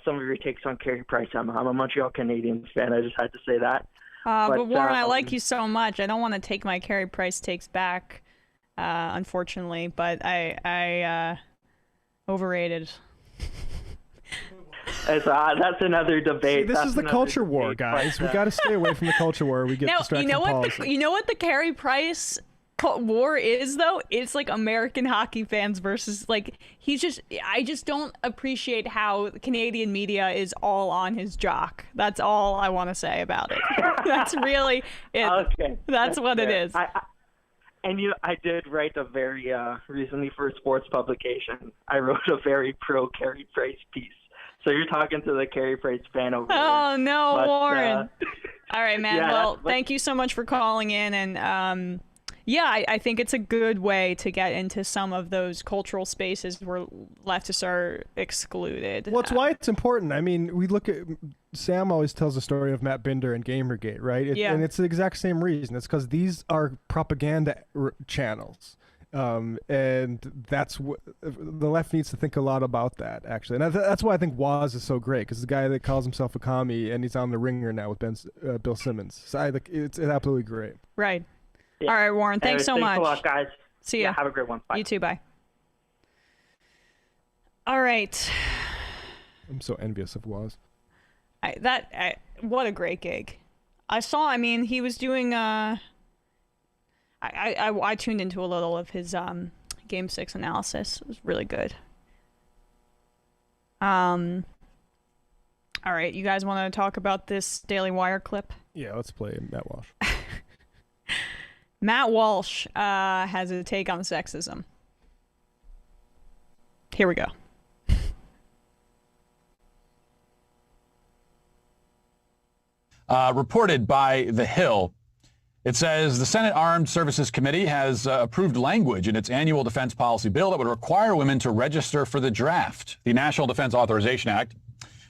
some of your takes on Carey Price. I'm a Montreal Canadiens fan. I just had to say that. But Warren, I like you so much. I don't want to take my Carey Price takes back, unfortunately, but I overrated. That's another debate. See, this is the culture war, guys. We got to stay away from the culture war. We get distracted. You know what the Carey Price war is, though? It's like American hockey fans versus like I just don't appreciate how Canadian media is all on his jock. That's all I want to say about it. That's really it. Okay. That's what it is. I did write a very recently for a sports publication. I wrote a very pro Carey Price piece. So you're talking to the Carey Price fan over there. Oh no, Warren. All right, man. Yeah, well, thank you so much for calling in, and I think it's a good way to get into some of those cultural spaces where leftists are excluded. Well, it's why it's important. I mean, we look at Sam always tells the story of Matt Binder and Gamergate, right? And it's the exact same reason. It's because these are propaganda channels. And that's what the left needs to think a lot about that, actually. And that's why I think Woz is so great, because the guy that calls himself a commie and he's on The Ringer now with Bill Simmons. So it's absolutely great. Right. Yeah. All right, Warren. Thanks so much. Thanks a lot, guys. See ya. Yeah, have a great one. Bye. You too. Bye. All right. I'm so envious of Woz. What a great gig. He was doing I tuned into a little of his Game 6 analysis. It was really good. All right, you guys want to talk about this Daily Wire clip? Yeah, let's play Matt Walsh. Matt Walsh has a take on sexism. Here we go. Reported by The Hill. It says the Senate Armed Services Committee has approved language in its annual defense policy bill that would require women to register for the draft. The National Defense Authorization Act,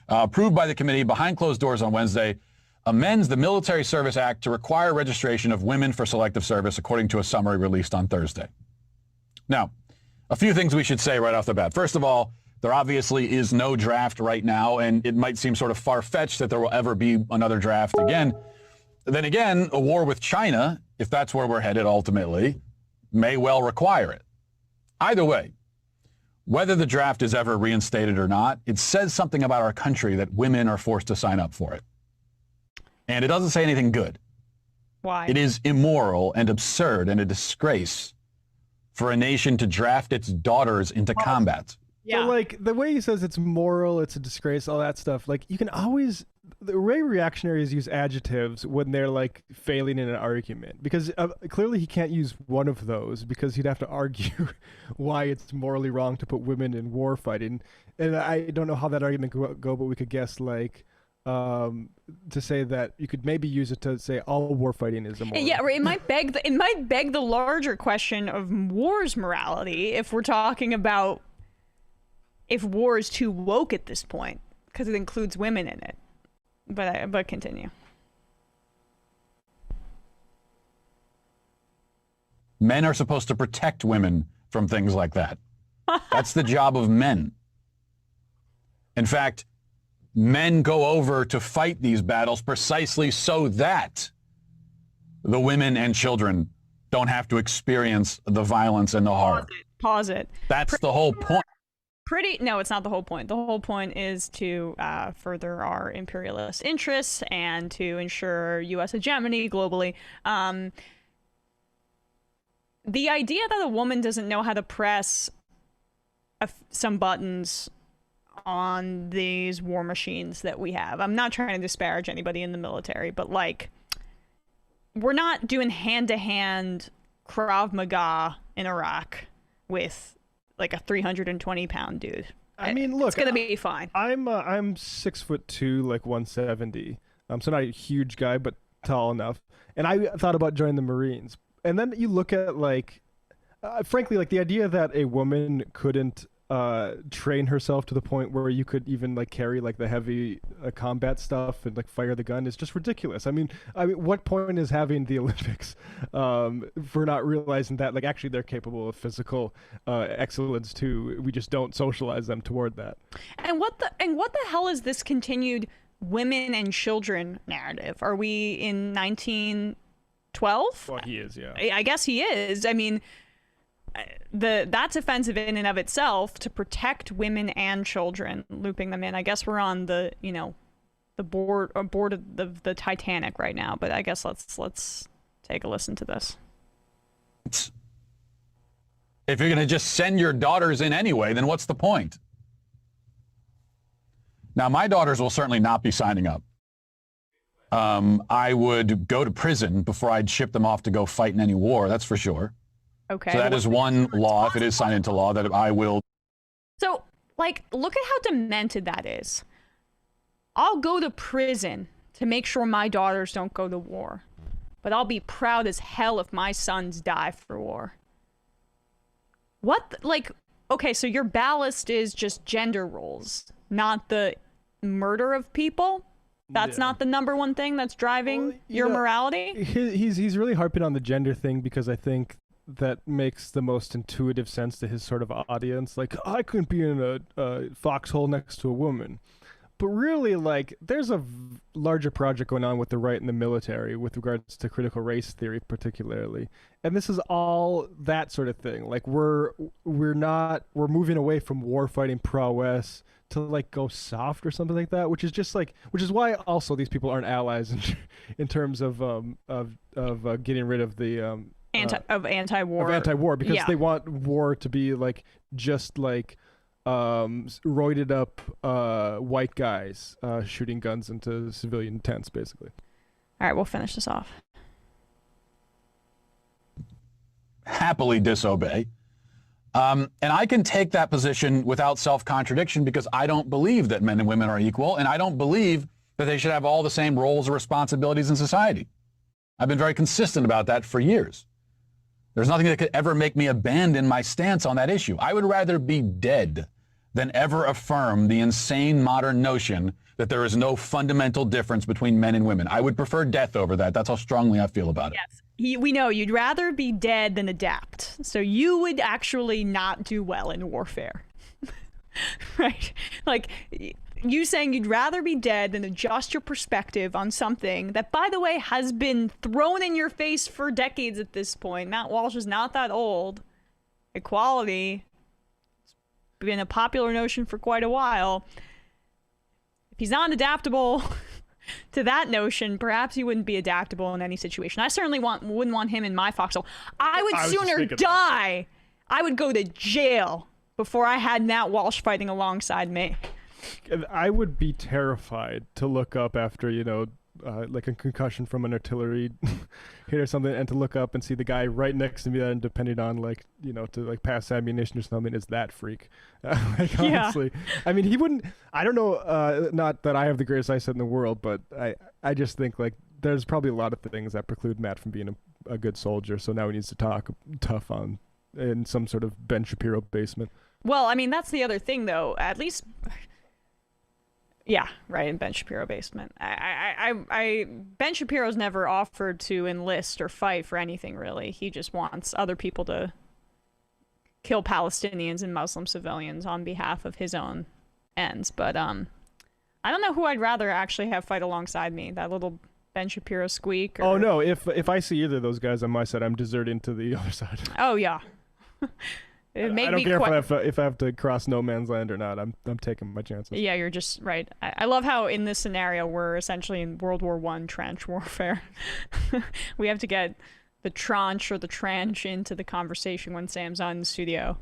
approved by the committee behind closed doors on Wednesday, amends the Military Service Act to require registration of women for selective service, according to a summary released on Thursday. Now, a few things we should say right off the bat. First of all, there obviously is no draft right now, and it might seem sort of far-fetched that there will ever be another draft again. Then again, a war with China, if that's where we're headed ultimately, may well require it. Either way, whether the draft is ever reinstated or not, it says something about our country that women are forced to sign up for it. And it doesn't say anything good. Why? It is immoral and absurd and a disgrace for a nation to draft its daughters into combat. Yeah. So, like, the way he says it's moral, it's a disgrace, all that stuff, like, you can always... The way reactionaries use adjectives when they're, like, failing in an argument. Because clearly he can't use one of those, because he'd have to argue why it's morally wrong to put women in war fighting. And I don't know how that argument could go, but we could guess, like... to say that you could maybe use it to say all war fighting is immoral. Yeah, it might beg the larger question of war's morality if we're talking about if war is too woke at this point, because it includes women in it. But continue. Men are supposed to protect women from things like that. That's the job of men. In fact, men go over to fight these battles precisely so that the women and children don't have to experience the violence and the horror. Pause it. That's the whole point. No, it's not the whole point. The whole point is to further our imperialist interests and to ensure U.S. hegemony globally. The idea that a woman doesn't know how to press some buttons on these war machines that we have. I'm not trying to disparage anybody in the military, but like, we're not doing hand-to-hand Krav Maga in Iraq with like a 320-pound dude. I mean, look, it's gonna be fine. I'm 6'2", like 170. So not a huge guy, but tall enough. And I thought about joining the Marines. And then you look at like, frankly, like the idea that a woman couldn't train herself to the point where you could even like carry like the heavy combat stuff and like fire the gun is just ridiculous. I mean, what point is having the Olympics for not realizing that like actually they're capable of physical excellence too? We just don't socialize them toward that. And what the hell is this continued women and children narrative. Are we in 1912? Well, he is, yeah. I guess he is. I mean, that's offensive in and of itself to protect women and children, looping them in. I guess we're on the, you know, the board of the Titanic right now, but I guess let's take a listen to this. If you're going to just send your daughters in anyway, then what's the point? Now, my daughters will certainly not be signing up. I would go to prison before I'd ship them off to go fight in any war, that's for sure. Okay. So that is one law, if it is signed into law, that I will. So, like, look at how demented that is. I'll go to prison to make sure my daughters don't go to war. But I'll be proud as hell if my sons die for war. What? Like, okay, so your ballast is just gender roles, not the murder of people? That's not the number one thing that's driving your morality? He's really harping on the gender thing because I think that makes the most intuitive sense to his sort of audience. Like, I couldn't be in a foxhole next to a woman. But really, like, there's a larger project going on with the right and the military with regards to critical race theory particularly. And this is all that sort of thing. Like, we're moving away from war fighting prowess to, like, go soft or something like that, which is why also these people aren't allies in terms of getting rid of the anti-war because they want war to be like just like roided up white guys shooting guns into civilian tents, basically. All right, we'll finish this off. Happily disobey. And I can take that position without self-contradiction because I don't believe that men and women are equal, and I don't believe that they should have all the same roles or responsibilities in society. I've been very consistent about that for years. There's nothing that could ever make me abandon my stance on that issue. I would rather be dead than ever affirm the insane modern notion that there is no fundamental difference between men and women. I would prefer death over that. That's how strongly I feel about it. Yes, we know you'd rather be dead than adapt. So you would actually not do well in warfare. Right? Like, you saying you'd rather be dead than adjust your perspective on something that, by the way, has been thrown in your face for decades at this point. Matt Walsh is not that old. Equality has been a popular notion for quite a while. If he's not adaptable to that notion, perhaps he wouldn't be adaptable in any situation. I certainly wouldn't want him in my foxhole. I would sooner die. I would go to jail before I had Matt Walsh fighting alongside me. I would be terrified to look up after, like a concussion from an artillery hit or something, and to look up and see the guy right next to me that, depending on, like, to like pass ammunition or something, is that freak. Like, honestly, I mean, he wouldn't. I don't know. Not that I have the greatest eyesight in the world, but I just think, like, there's probably a lot of things that preclude Matt from being a good soldier. So now he needs to talk tough in some sort of Ben Shapiro basement. Well, I mean, that's the other thing, though. At least. Yeah, right, in Ben Shapiro basement. Ben Shapiro's never offered to enlist or fight for anything, really. He just wants other people to kill Palestinians and Muslim civilians on behalf of his own ends. But I don't know who I'd rather actually have fight alongside me. That little Ben Shapiro squeak. Oh no, if I see either of those guys on my side, I'm deserting to the other side. Oh yeah. I don't care if I have to cross no man's land or not. I'm taking my chances. Yeah, you're just right. I love how in this scenario we're essentially in World War I trench warfare. We have to get the tranche or the tranche into the conversation when Sam's on in the studio.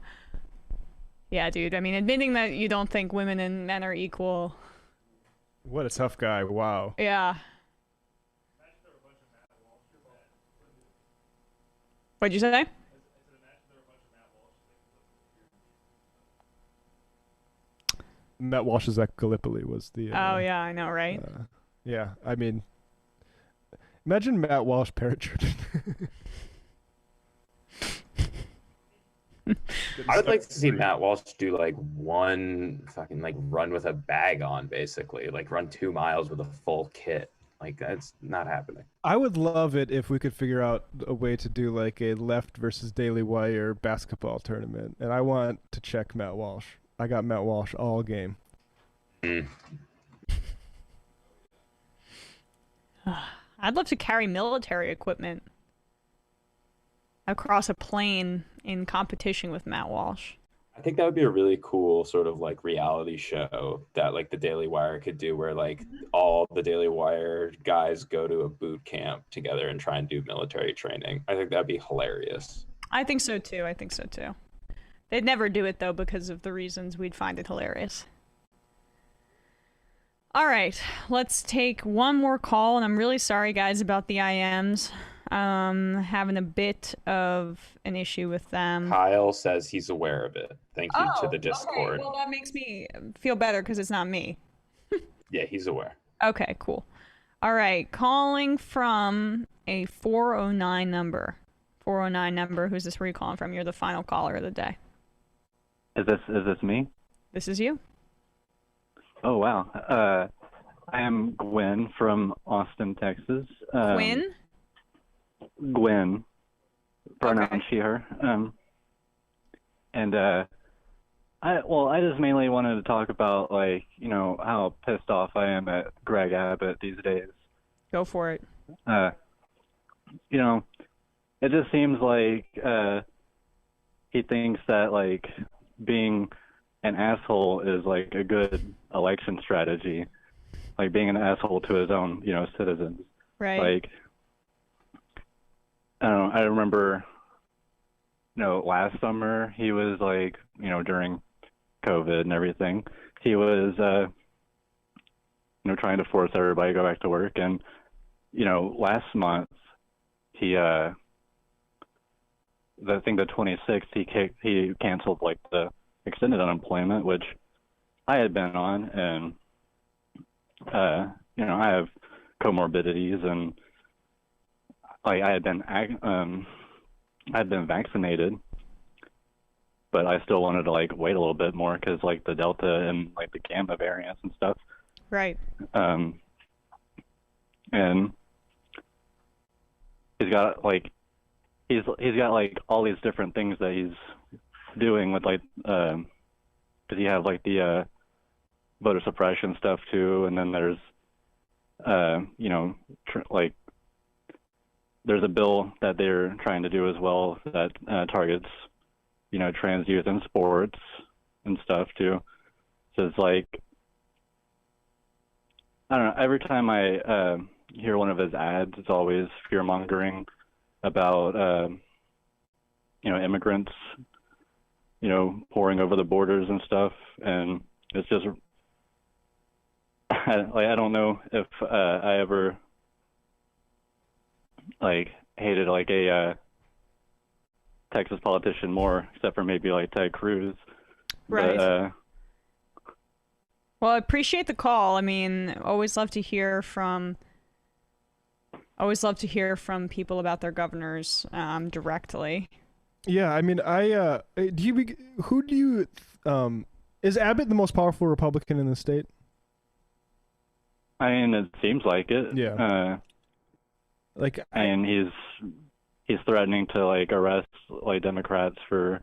Yeah, dude. I mean, admitting that you don't think women and men are equal. What a tough guy. Wow. Yeah. What'd you say? Matt Walsh's at Gallipoli was the... oh, yeah, I know, right? Yeah, I mean... Imagine Matt Walsh parachuting. I would like to see Matt Walsh do, like, one fucking, like, run with a bag on, basically. Like, run 2 miles with a full kit. Like, that's not happening. I would love it if we could figure out a way to do, like, a left versus Daily Wire basketball tournament. And I want to check Matt Walsh. I got Matt Walsh all game. I'd love to carry military equipment across a plane in competition with Matt Walsh. I think that would be a really cool sort of like reality show that like the Daily Wire could do, where like all the Daily Wire guys go to a boot camp together and try and do military training. I think that'd be hilarious. I think so too. They'd never do it though because of the reasons we'd find it hilarious. All right, let's take one more call, and I'm really sorry guys about the IMs. Having a bit of an issue with them. Kyle says he's aware of it. Thank you to the Discord. Okay. Well, that makes me feel better because it's not me. Yeah, he's aware. Okay, cool. All right, calling from a 409 number. 409 number. Who's this? Where are you calling from? You're the final caller of the day. Is this me? This is you. Oh wow. I am Gwen from Austin, Texas. Quinn? Gwen. Pronoun she, her. I just mainly wanted to talk about, like, you know, how pissed off I am at Greg Abbott these days. Go for it. You know, it just seems like he thinks that, like, being an asshole is, like, a good election strategy. Like, being an asshole to his own, you know, citizens. Right. Like, I don't know, I remember, you know, last summer he was like, you know, during COVID and everything, he was, you know, trying to force everybody to go back to work. And, you know, last month he, I think the 26th, he canceled like the extended unemployment, which I had been on. And, you know, I have comorbidities and, like, I had been vaccinated, but I still wanted to like wait a little bit more because like the Delta and like the Gamma variants and stuff. Right. And he's got like all these different things that he's doing with like because you have like the voter suppression stuff too, and then there's you know like. There's a bill that they're trying to do as well that targets, you know, trans youth in sports and stuff too. So it's like, I don't know, every time I hear one of his ads, it's always fear-mongering about, you know, immigrants, you know, pouring over the borders and stuff. And it's just, I don't know if I ever like hated like a Texas politician more, except for maybe like Ted Cruz. Right. But, well, I appreciate the call. I mean, always love to hear from people about their governors directly. Yeah, I mean, is Abbott the most powerful Republican in the state? I mean, it seems like it. Yeah. And he's threatening to like arrest like Democrats for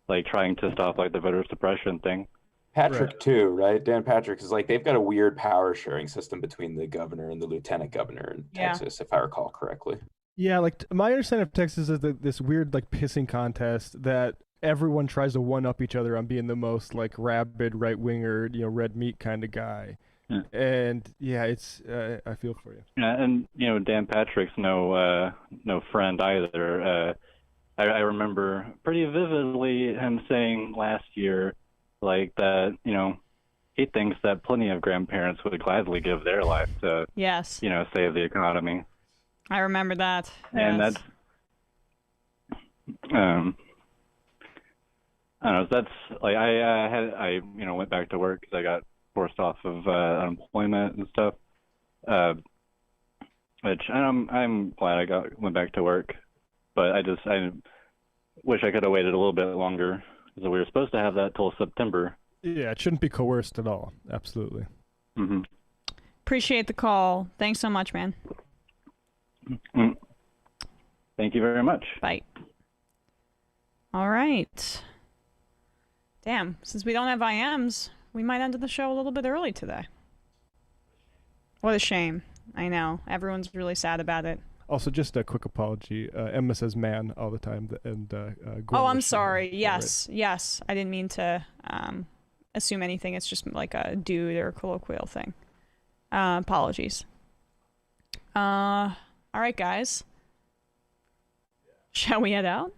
like trying to stop like the voter suppression thing. Patrick too, right? Dan Patrick is like, they've got a weird power sharing system between the governor and the lieutenant governor in Texas, if I recall correctly. Yeah, like my understanding of Texas is this weird like pissing contest that everyone tries to one up each other on being the most like rabid right winger, you know, red meat kind of guy. Yeah. And yeah, it's I feel for you. Yeah, and you know, Dan Patrick's no friend either. I remember pretty vividly him saying last year, like that, you know, he thinks that plenty of grandparents would gladly give their life to, yes, you know, save the economy. I remember that. And yes. that's, I don't know. That's like I you know went back to work because I got forced off of unemployment and stuff, which I'm glad I went back to work, but I wish I could have waited a little bit longer because we were supposed to have that till September. Yeah, it shouldn't be coerced at all. Absolutely. Mm-hmm. Appreciate the call. Thanks so much, man. Mm-hmm. Thank you very much. Bye. All right. Damn, since we don't have IMs, we might end the show a little bit early today. What a shame. I know. Everyone's really sad about it. Also, just a quick apology. Emma says "man" all the time, and Oh, I'm sorry. Yes, yes. I didn't mean to assume anything. It's just like a dude or a colloquial thing. Apologies. All right, guys. Shall we head out?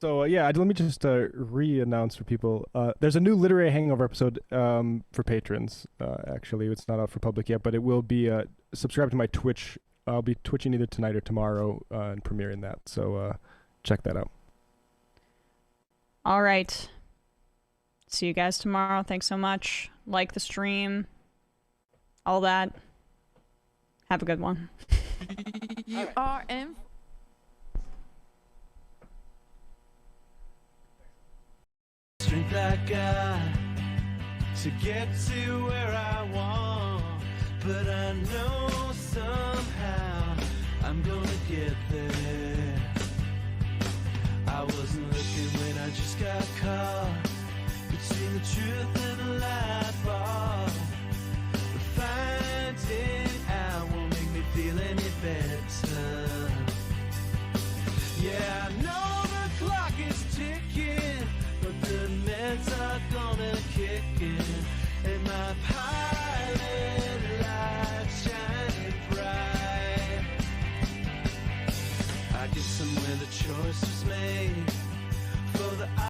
So yeah, let me just re-announce for people. There's a new Literary Hangover episode for patrons. Actually, it's not out for public yet, but it will be. Subscribe to my Twitch. I'll be twitching either tonight or tomorrow and premiering that. So check that out. All right. See you guys tomorrow. Thanks so much. Like the stream. All that. Have a good one. You are in. Strength I got to get to where I want, but I know somehow I'm gonna get there. I wasn't looking when I just got caught between the truth and the lie bar, but finding out won't make me feel any better. Yeah, I know the clock is ticking, but the meds are gonna kick in, and my pilot light's shining bright. I guess somewhere the choice was made.